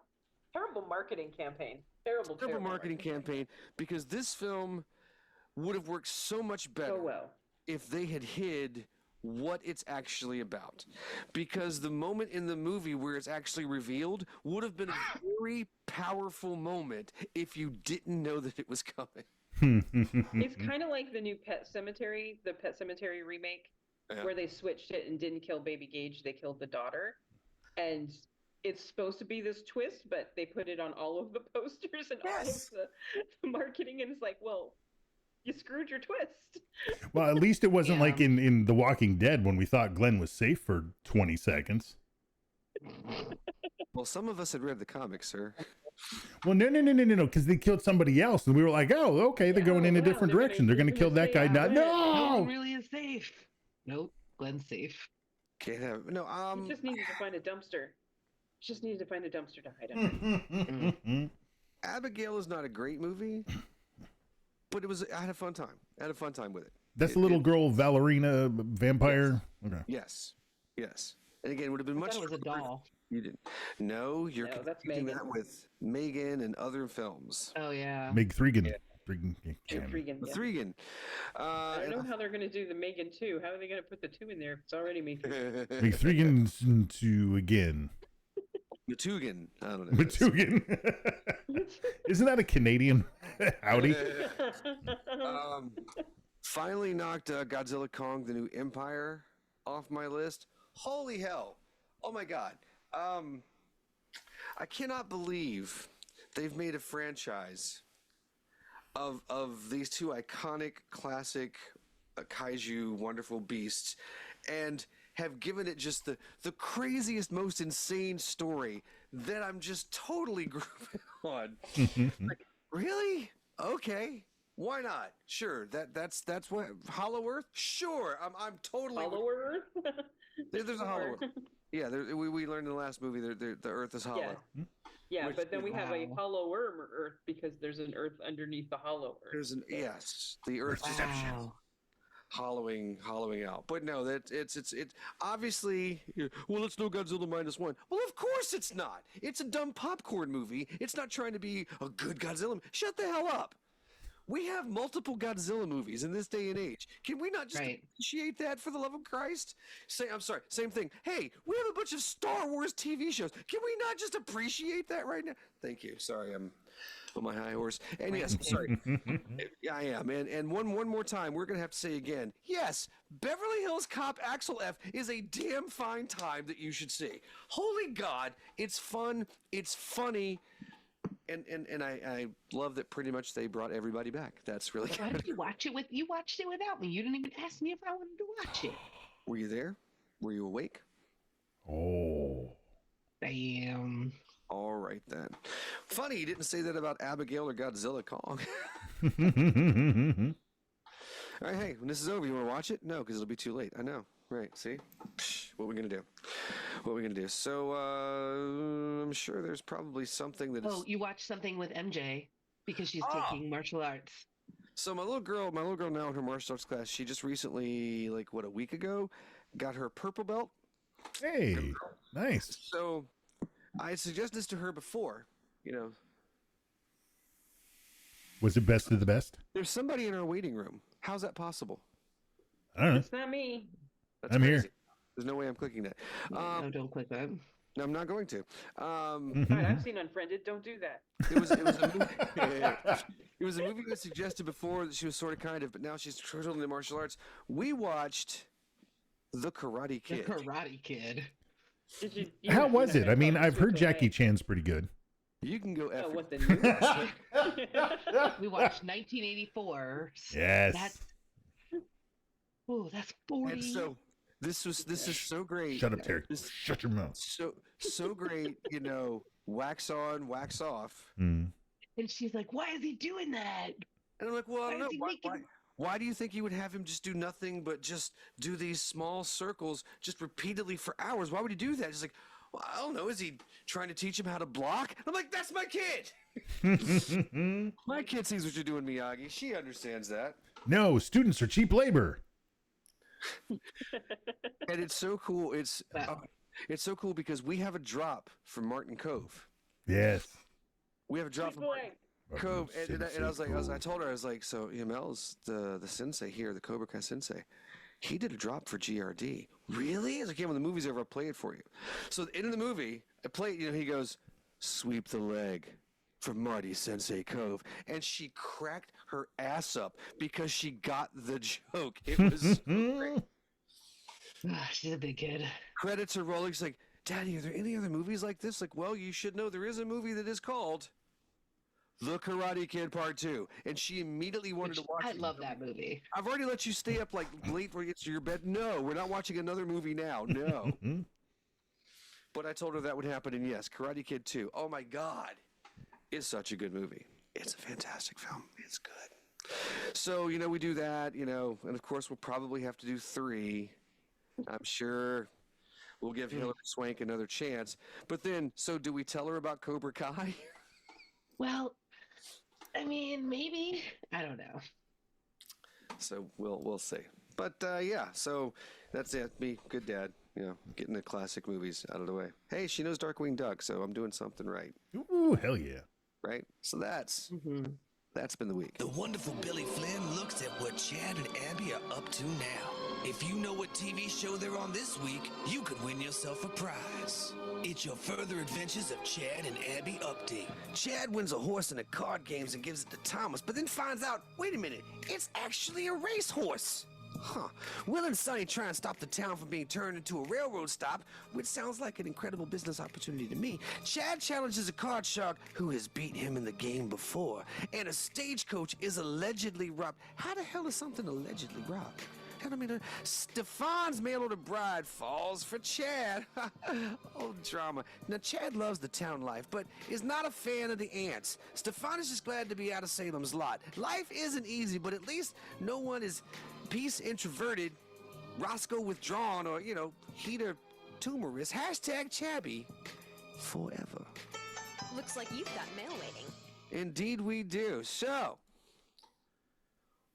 Terrible marketing campaign. Terrible Marketing campaign because this film would have worked so much better so well if they had hid what it's actually about. Because the moment in the movie where it's actually revealed would have been a very powerful moment if you didn't know that it was coming. It's kind of like the new Pet Cemetery remake, where they switched it and didn't kill Baby Gage, they killed the daughter. And it's supposed to be this twist, but they put it on all of the posters and all of the marketing, and it's like, well, you screwed your twist. Well, at least it wasn't like in The Walking Dead when we thought Glenn was safe for 20 seconds. Well, some of us had read the comics, sir. Well, no, because they killed somebody else, and we were like, oh, okay, they're going in a different direction. They're going to kill that guy. No, No one really is safe. Nope, Glenn's safe. Can't have no. You just needed to find a dumpster. Just needed to find a dumpster to hide under. Abigail is not a great movie, but I had a fun time. I had a fun time with it. That's the little girl, Valerina vampire. Yes. Okay. Yes. And again, it would have been much. That was a doll. You didn't. No, you're that's confusing Megan. that with Megan and other films. Oh yeah. Meg Thregan. Yeah. Thregan. Thregan. I don't know how they're going to do the Megan 2. How are they going to put the 2 in there if it's already Megan? Meg Thregan's to again. Matugan. I don't know. Matugan. Isn't that a Canadian Audi? Finally knocked Godzilla Kong: The New Empire off my list. Holy hell. Oh my God. I cannot believe they've made a franchise of these two iconic, classic kaiju wonderful beasts and have given it just the craziest, most insane story that I'm just totally grooving on. Like, really? Okay. Why not? Sure. That's what Hollow Earth? Sure. I'm totally Hollow Earth? There's a Hollow Earth. Yeah, we learned in the last movie the Earth is hollow. Yeah, but then we have a hollower Earth because there's an Earth underneath the hollow Earth. The Earth just hollowing out. But no, it's obviously. Well, it's no Godzilla -1. Well, of course it's not. It's a dumb popcorn movie. It's not trying to be a good Godzilla. Shut the hell up. We have multiple Godzilla movies in this day and age. Can we not just appreciate that, for the love of Christ? I'm sorry, same thing. Hey, we have a bunch of Star Wars TV shows. Can we not just appreciate that right now? Thank you. Sorry, I'm on my high horse. And yes, sorry. Yeah, I am. And one more time, we're going to have to say again, yes, Beverly Hills Cop Axel F is a damn fine time that you should see. Holy God, it's fun, it's funny. And I love that pretty much they brought everybody back. That's really good. Why did you watch it you watched it without me? You didn't even ask me if I wanted to watch it. Were you there? Were you awake? Oh. Damn. All right then. Funny you didn't say that about Abigail or Godzilla Kong. All right, hey, when this is over, you want to watch it? No, because it'll be too late. I know. Right, see? What are we going to do? What are we going to do? So, I'm sure there's probably something that Oh, you watched something with MJ because she's taking martial arts. So my little girl now in her martial arts class, she just recently, like, a week ago, got her purple belt. Hey, nice. So I had suggested this to her before, Was it best of the best? There's somebody in our waiting room. How's that possible? I don't know. It's not me. That's I'm crazy. here. There's no way I'm clicking that. No, don't click that. No, I'm not going to. All right, I've seen Unfriended. Don't do that. It was a movie. It was a movie that suggested before that she was sort of kind of, but now she's totally into martial arts. We watched The Karate Kid. The Karate Kid. How was it? I mean, I've heard Jackie Chan's pretty good. You can go F. Oh, what the new We watched 1984. Yes. That's 40. And so this is so great. Shut up, Terry. Shut your mouth. So great, wax on, wax off. Mm. And she's like, "Why is he doing that?" And I'm like, well, I don't Why know. is he making- Why do you think you would have him just do nothing but just do these small circles just repeatedly for hours? Why would he do that? She's like, well, I don't know. Is he trying to teach him how to block? I'm like, that's my kid. My kid sees what you're doing, Miyagi. She understands that. No, students are cheap labor. And it's so cool. It's so cool because we have a drop from Martin Cove. Yes. We have a drop from Martin Cove, and I told her, I was like, so Mel's the sensei here, the Cobra Kai sensei. He did a drop for GRD. Really? I was like, yeah, when the movie's over, I'll play it for you. So at the end of the movie, I play it, he goes, sweep the leg from Marty Sensei Cove. And she cracked her ass up because she got the joke. It was great. She's a big kid. Credits are rolling. She's like, Daddy, are there any other movies like this? Like, well, you should know there is a movie that is called The Karate Kid Part 2. And she immediately wanted to watch it. I love that movie. I've already let you stay up like late before you get to your bed. No, we're not watching another movie now. No. But I told her that would happen, and yes, Karate Kid 2. Oh my God. It's such a good movie. It's a fantastic film. It's good. So, we do that, and of course we'll probably have to do 3. I'm sure we'll give Hilary Swank another chance. But then, so do we tell her about Cobra Kai? Well, I mean, maybe. I don't know. So we'll see. But yeah, so that's it. Me, good dad. Getting the classic movies out of the way. Hey, she knows Darkwing Duck, so I'm doing something right. Ooh, hell yeah. Right? So that's been the week. The wonderful Billy Flynn looks at what Chad and Abby are up to now. If you know what TV show they're on this week, you could win yourself a prize. It's your Further Adventures of Chad and Abby update. Chad wins a horse in the card games and gives it to Thomas, but then finds out, wait a minute, it's actually a racehorse. Huh. Will and Sonny try and stop the town from being turned into a railroad stop, which sounds like an incredible business opportunity to me. Chad challenges a card shark who has beat him in the game before, and a stagecoach is allegedly robbed. How the hell is something allegedly robbed? Stefan's mail-order bride falls for Chad. Oh, drama. Now, Chad loves the town life, but is not a fan of the ants. Stefan is just glad to be out of Salem's lot. Life isn't easy, but at least no one is peace introverted, Roscoe withdrawn, or, Heater tumorous. Hashtag Chabby forever. Looks like you've got mail waiting. Indeed we do. So,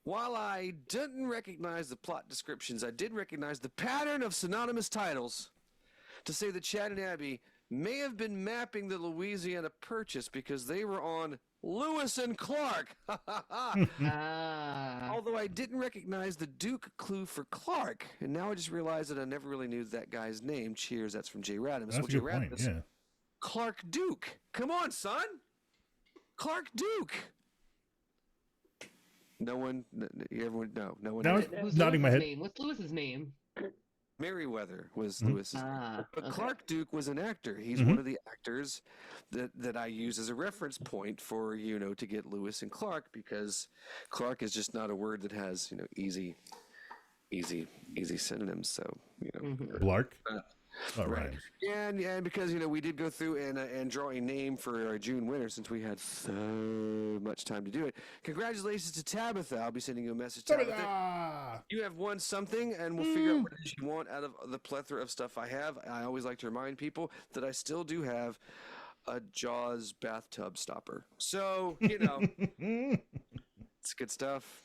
while I didn't recognize the plot descriptions, I did recognize the pattern of synonymous titles to say that Chad and Abby may have been mapping the Louisiana Purchase because they were on Lewis and Clark. Ah. Although I didn't recognize the Duke clue for Clark, and now I just realized that I never really knew that guy's name. Cheers, that's from Jay Radimus. That's a good point, yeah. Clark Duke. Come on, son. Clark Duke. No one, everyone, no one. Now Who's nodding my Lewis's head. name? What's Lewis's name? Merriweather was Lewis's name. But Okay. Clark Duke was an actor. He's one of the actors that I use as a reference point for, to get Lewis and Clark, because Clark is just not a word that has, easy synonyms. So, Blark? Oh, right. rhymes. And because, we did go through and draw a name for our June winner, since we had so much time to do it. Congratulations to Tabitha. I'll be sending you a message. Tabitha, you have won something, and we'll figure out what it is you want out of the plethora of stuff I have. I always like to remind people that I still do have a Jaws bathtub stopper. So, it's good stuff.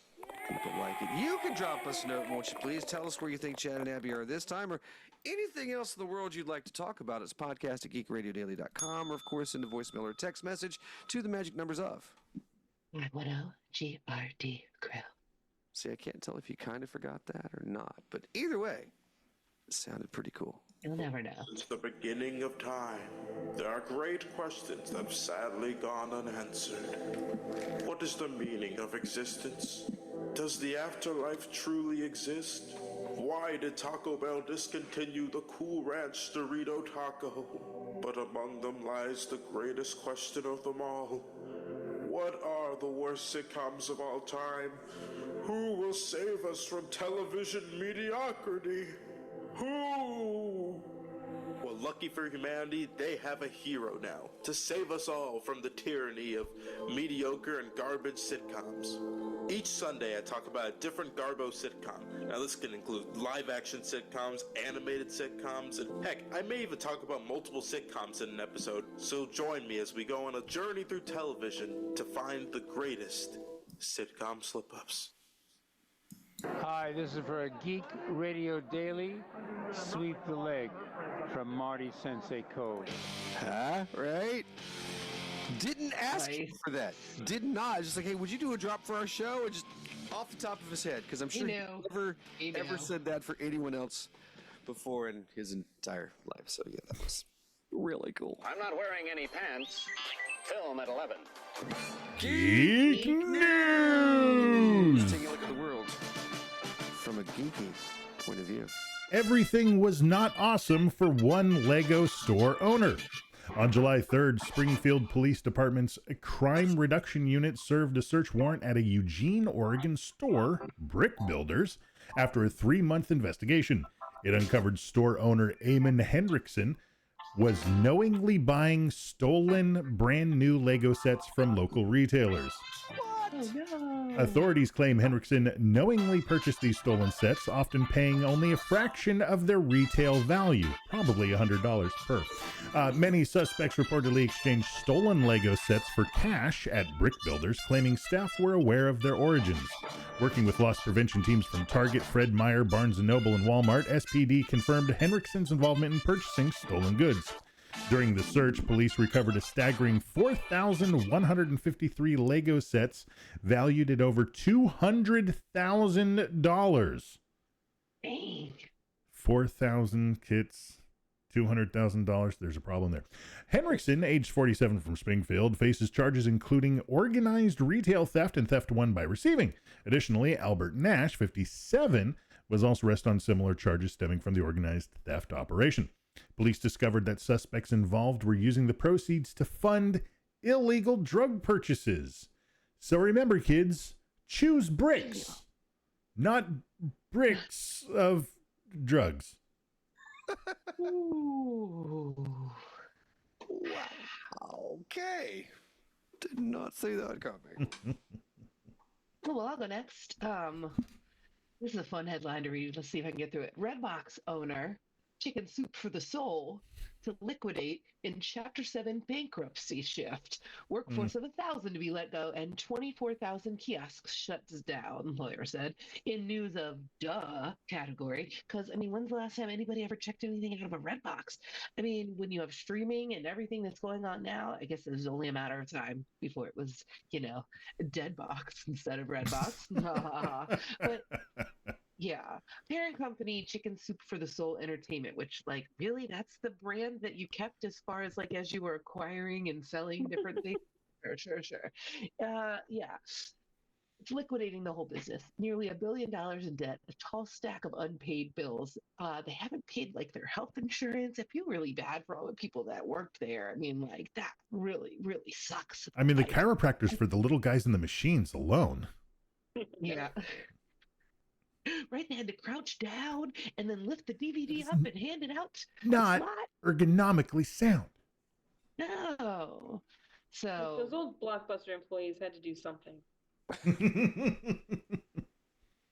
People like it. You can drop us a note, won't you please? Tell us where you think Chad and Abby are this time, or anything else in the world you'd like to talk about. It's podcast@geekradiodaily.com, or of course in the voicemail or text message to the magic numbers of 910 GRD Crew. See, I can't tell if you kind of forgot that or not, but either way, it sounded pretty cool. You'll never know. Since the beginning of time, there are great questions that have sadly gone unanswered. What is the meaning of existence? Does the afterlife truly exist? Why did Taco Bell discontinue the Cool Ranch Dorito Taco? But among them lies the greatest question of them all. What are the worst sitcoms of all time? Who will save us from television mediocrity? Who? Well, lucky for humanity, they have a hero now to save us all from the tyranny of mediocre and garbage sitcoms. Each Sunday, I talk about a different Garbo sitcom. Now, this can include live-action sitcoms, animated sitcoms, and heck, I may even talk about multiple sitcoms in an episode. So join me as we go on a journey through television to find the greatest sitcom slip-ups. Hi, this is for a Geek Radio Daily. Sweep the leg from Marty Sensei Code. Right? Didn't ask you for that. Did not. Just like, hey, would you do a drop for our show? And just off the top of his head, because I'm sure he never said that for anyone else before in his entire life. So yeah, that was really cool. I'm not wearing any pants. Film at 11. Geek News! Taking a look at the world from a geeky point of view. Everything was not awesome for one Lego store owner. On July 3rd, Springfield Police Department's Crime Reduction Unit served a search warrant at a Eugene, Oregon store, Brick Builders, after a 3-month investigation. It uncovered store owner Eamon Hendrickson was knowingly buying stolen brand new Lego sets from local retailers. Oh, no. Authorities claim Hendrickson knowingly purchased these stolen sets, often paying only a fraction of their retail value, probably $100 per. Many suspects reportedly exchanged stolen Lego sets for cash at Brick Builders, claiming staff were aware of their origins. Working with loss prevention teams from Target, Fred Meyer, Barnes & Noble, and Walmart, SPD confirmed Hendrickson's involvement in purchasing stolen goods. During the search, police recovered a staggering 4,153 Lego sets valued at over $200,000. Dang. 4,000 kits, $200,000. There's a problem there. Hendrickson, aged 47 from Springfield, faces charges including organized retail theft and theft won by receiving. Additionally, Albert Nash, 57, was also arrested on similar charges stemming from the organized theft operation. Police discovered that suspects involved were using the proceeds to fund illegal drug purchases. So remember, kids, choose bricks, not bricks of drugs. Ooh. Wow. Okay. Did not see that coming. Well, I'll go next. This is a fun headline to read. Let's see if I can get through it. Redbox owner, Chicken Soup for the Soul, to liquidate in Chapter 7 bankruptcy shift. Workforce of 1,000 to be let go and 24,000 kiosks shuts down, lawyer said. In news of duh category, because, I mean, when's the last time anybody ever checked anything out of a red box? I mean, when you have streaming and everything that's going on now, I guess it was only a matter of time before it was, dead box instead of red box. But yeah, parent company Chicken Soup for the Soul Entertainment, which, like, really, that's the brand that you kept as far as, like, as you were acquiring and selling different things. Sure. Yeah, it's liquidating the whole business. Nearly $1 billion in debt, a tall stack of unpaid bills. They haven't paid, like, their health insurance. I feel really bad for all the people that worked there. I mean, like, that really, really sucks. I mean, the chiropractors for the little guys in the machines alone. Yeah. Right, they had to crouch down and then lift the DVD up and hand it out. Not ergonomically sound. No. So those old Blockbuster employees had to do something.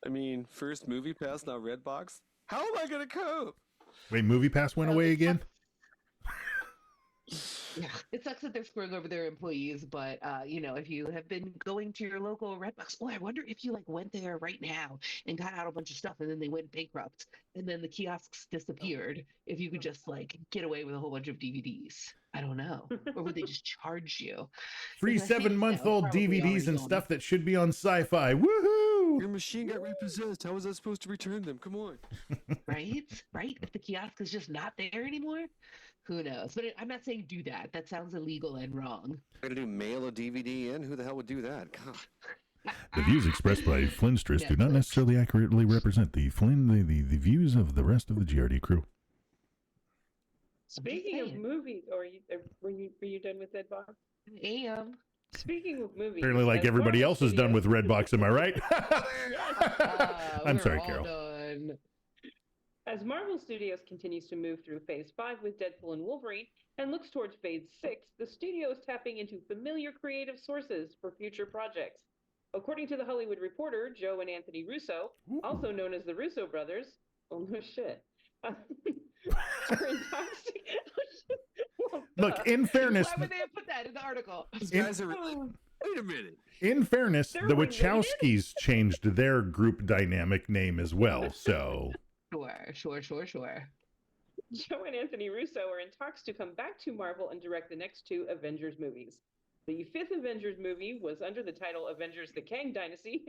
I mean, first Movie Pass, now Redbox. How am I going to cope? Wait, Movie Pass went away again? Yeah, it sucks that they're screwing over their employees, but if you have been going to your local Redbox, I wonder if you went there right now and got out a bunch of stuff and then they went bankrupt and then the kiosks disappeared. If you could just get away with a whole bunch of DVDs, I don't know, or would they just charge you? Free 7-month-old DVDs and stuff that should be on Sci-Fi. Woohoo! Your machine got repossessed. How was I supposed to return them? Come on. Right? If the kiosk is just not there anymore. Who knows? But I'm not saying do that. That sounds illegal and wrong. We're going to do mail a DVD in? Who the hell would do that? God. The views expressed by Flynn Strist do not necessarily accurately represent the views of the rest of the GRD crew. Speaking of movies, were you done with Redbox? I am. Speaking of movies, Apparently, like everybody else is done with Redbox. Am I right? I'm sorry, Carol. Done. As Marvel Studios continues to move through Phase 5 with Deadpool and Wolverine and looks towards Phase 6, the studio is tapping into familiar creative sources for future projects. According to The Hollywood Reporter, Joe and Anthony Russo, also known as the Russo brothers, oh no shit, Look, in fairness, why would they have put that in the article? These guys are really... Wait a minute. In fairness, They're the related? Wachowskis changed their group dynamic name as well, so... Sure. Joe and Anthony Russo are in talks to come back to Marvel and direct the next 2 Avengers movies. The 5th Avengers movie was under the title Avengers: The Kang Dynasty,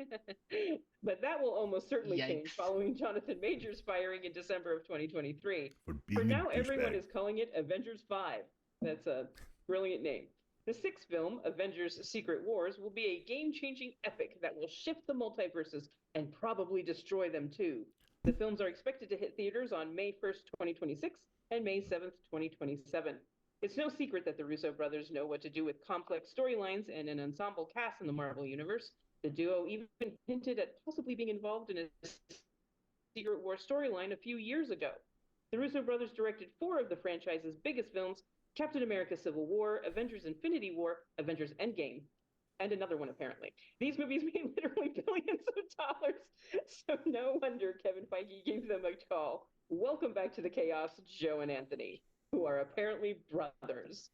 but that will almost certainly change following Jonathan Majors' firing in December of 2023. For now, everyone is calling it Avengers 5. That's a brilliant name. The 6th film, Avengers: Secret Wars, will be a game-changing epic that will shift the multiverses and probably destroy them too. The films are expected to hit theaters on May 1st, 2026 and May 7th, 2027. It's no secret that the Russo brothers know what to do with complex storylines and an ensemble cast in the Marvel Universe. The duo even hinted at possibly being involved in a Secret War storyline a few years ago. The Russo brothers directed 4 of the franchise's biggest films: Captain America: Civil War, Avengers: Infinity War, Avengers: Endgame, and another one apparently. These movies made literally billions of dollars, so no wonder Kevin Feige gave them a call. Welcome back to the chaos, Joe and Anthony, who are apparently brothers.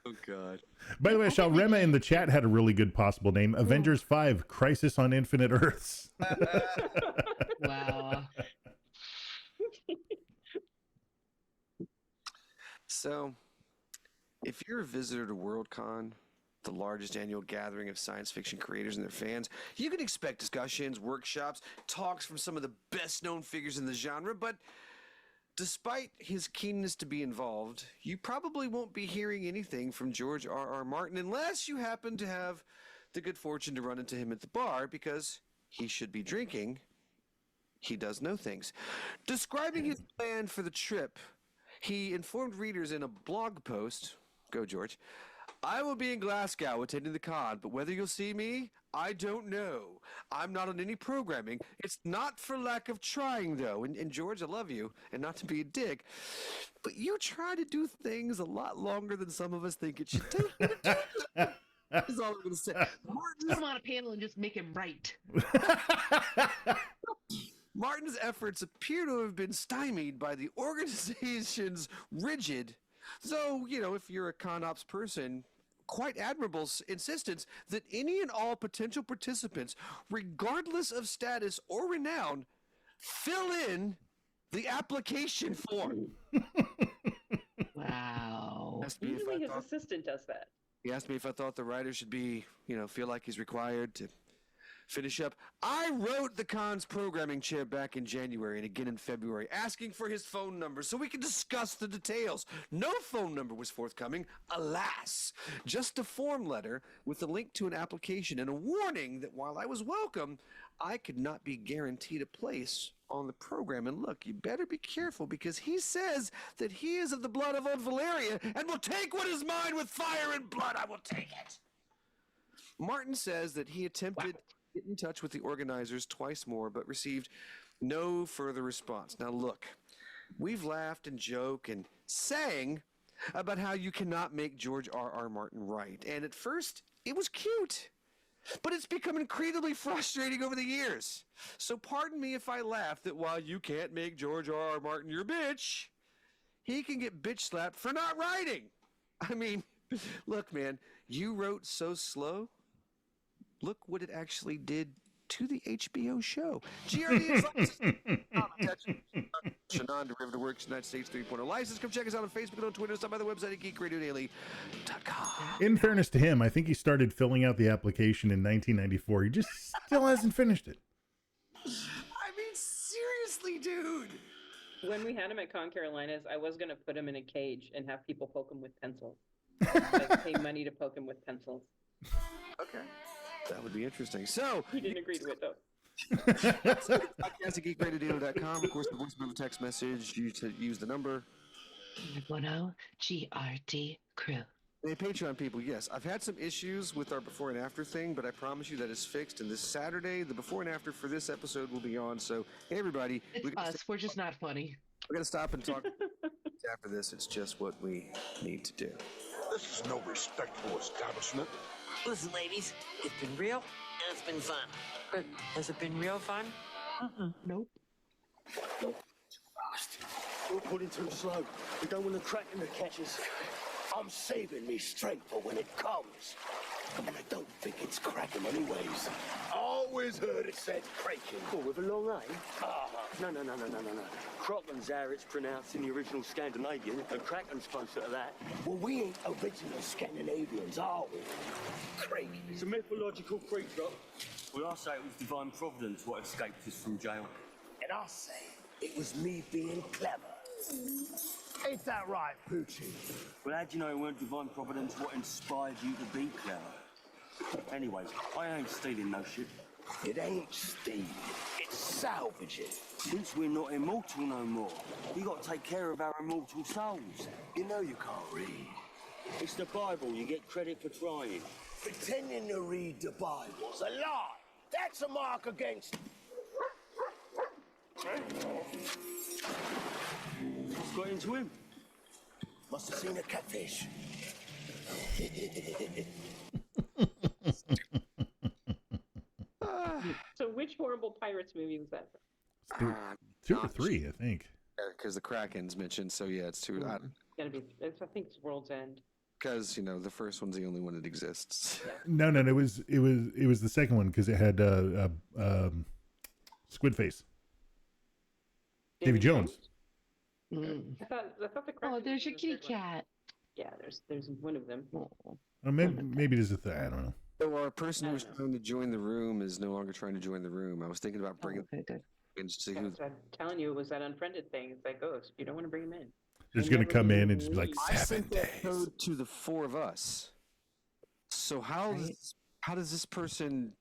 Oh, God. By the way, Shalrema in the chat had a really good possible name. Avengers 5, Crisis on Infinite Earths. Wow. So, if you're a visitor to Worldcon, the largest annual gathering of science fiction creators and their fans, you can expect discussions, workshops, talks from some of the best-known figures in the genre, but despite his keenness to be involved, you probably won't be hearing anything from George R.R. Martin unless you happen to have the good fortune to run into him at the bar, because he should be drinking. He does know things. Describing his plan for the trip, he informed readers in a blog post, go George, "I will be in Glasgow attending the con, but whether you'll see me, I don't know. I'm not on any programming. It's not for lack of trying, though." And George, I love you, and not to be a dick, but you try to do things a lot longer than some of us think it should take. That's all I'm going to say. Put him on a panel and just make him right. Martin's efforts appear to have been stymied by the organization's rigid, though, if you're a con ops person, quite admirable insistence that any and all potential participants, regardless of status or renown, fill in the application form. Wow. Usually his assistant does that. He asked me if I thought the writer should be, feel like he's required to finish up. I wrote the con's programming chair back in January and again in February, asking for his phone number so we could discuss the details. No phone number was forthcoming, alas. Just a form letter with a link to an application and a warning that while I was welcome, I could not be guaranteed a place on the program. And look, you better be careful because he says that he is of the blood of old Valeria and will take what is mine with fire and blood. I will take it. Martin says that he attempted to get in touch with the organizers twice more, but received no further response. Now look, we've laughed and joked and sang about how you cannot make George R.R. Martin write. And at first, it was cute. But it's become incredibly frustrating over the years. So pardon me if I laugh that while you can't make George R.R. Martin your bitch, he can get bitch slapped for not writing. I mean, look, man, you wrote so slow. Look what it actually did to the HBO show. GRD is Shannon Derivative Works, United States 3.0 license. Come check us out on Facebook and on Twitter. Stop by the website at geekradiodaily.com. In fairness to him, I think he started filling out the application in 1994. He just still hasn't finished it. I mean, seriously, dude. When we had him at Con Carolinas, I was going to put him in a cage and have people poke him with pencils. Like pay money to poke him with pencils. Okay. That would be interesting. So he didn't agree to it, though. Podcast at geekradiodaily.com. Of course, the voicemail text message. You to use the number 510 GRD Crew. Hey, Patreon people, yes, I've had some issues with our before and after thing, but I promise you that is fixed. And this Saturday, the before and after for this episode will be on. So, hey, everybody, we're just not funny. We're gonna stop and talk after this. It's just what we need to do. This is no respectable establishment. Listen, ladies, it's been real and it's been fun. But has it been real fun? Nope. Too fast. You're pulling too slow. We don't want to crack in the catches. I'm saving me strength for when it comes. And I don't think it's cracking anyways. Always heard it said cracking. Oh, with a long A? No. Crocken's how it's pronounced in the original Scandinavian, and Kraken's closer to that. Well, we ain't original Scandinavians, are we? Crake. It's a mythological creature. Well, I say it was divine providence what escaped us from jail. And I say it was me being clever. Ain't that right, Poochie? Well, how do you know it weren't divine providence what inspired you to be clever? Anyways, I ain't stealing no shit. It ain't stealing, it's salvaging. Since we're not immortal no more, we got to take care of our immortal souls. You know you can't read. It's the Bible, you get credit for trying. Pretending to read the Bible's a lie. That's a mark against... What's got into him? Must have seen a catfish. So which horrible Pirates movie was that from? Two or three, I think. Because the Kraken's mentioned, so yeah, it's two. It's gotta be. I think it's World's End. Because the first one's the only one that exists. No, it was the second one because it had Squid Face. Davy Jones. I thought the Kraken. Oh, there's your kitty cat. Yeah, there's one of them. Maybe there's a I don't know. So our person who's trying to join the room is no longer trying to join the room. I was thinking about bringing good. in to see who. I'm telling you, it was that unfriended thing. It's like, oh, you don't want to bring him in. Just gonna come in and just be like I 7 sent that days. code to the four of us. So how does this person?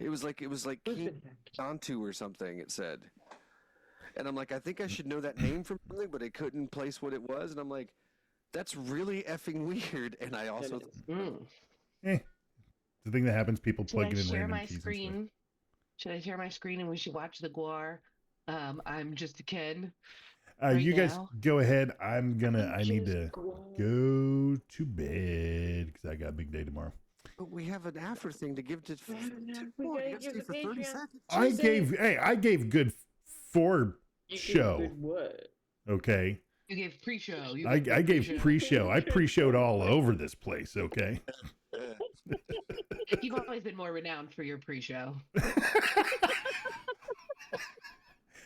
It was like King Dantu or something. It said, and I'm like, I think I should know that name from something, but I couldn't place what it was, and I'm like, that's really effing weird. And I also. The thing that happens, people plug it in random keys. Should I share my screen and we should watch the Guar? I'm just a kid. You guys go ahead. I need to go to bed because I got a big day tomorrow. But we have an after thing to give to. We Lord, gotta you gotta give stay the for 30 Patreon. seconds. I gave good 4 You gave show. good what? Okay. You gave pre-show. I gave pre-show. I pre-showed all over this place. Okay. You've always been more renowned for your pre-show.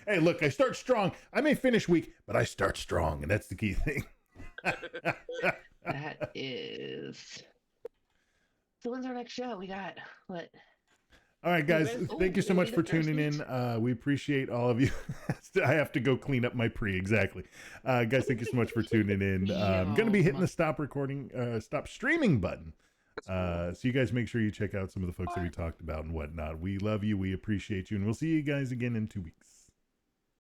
Hey, look, I start strong. I may finish weak, but I start strong, and that's the key thing. That is. So when's our next show? We got what? All right, guys, thank you so much for tuning in. We appreciate all of you. I have to go clean up my exactly. Guys, thank you so much for tuning in. I'm going to be hitting the stop streaming button. So you guys make sure you check out some of the folks that we talked about and whatnot. We love you. We appreciate you. And we'll see you guys again in 2 weeks.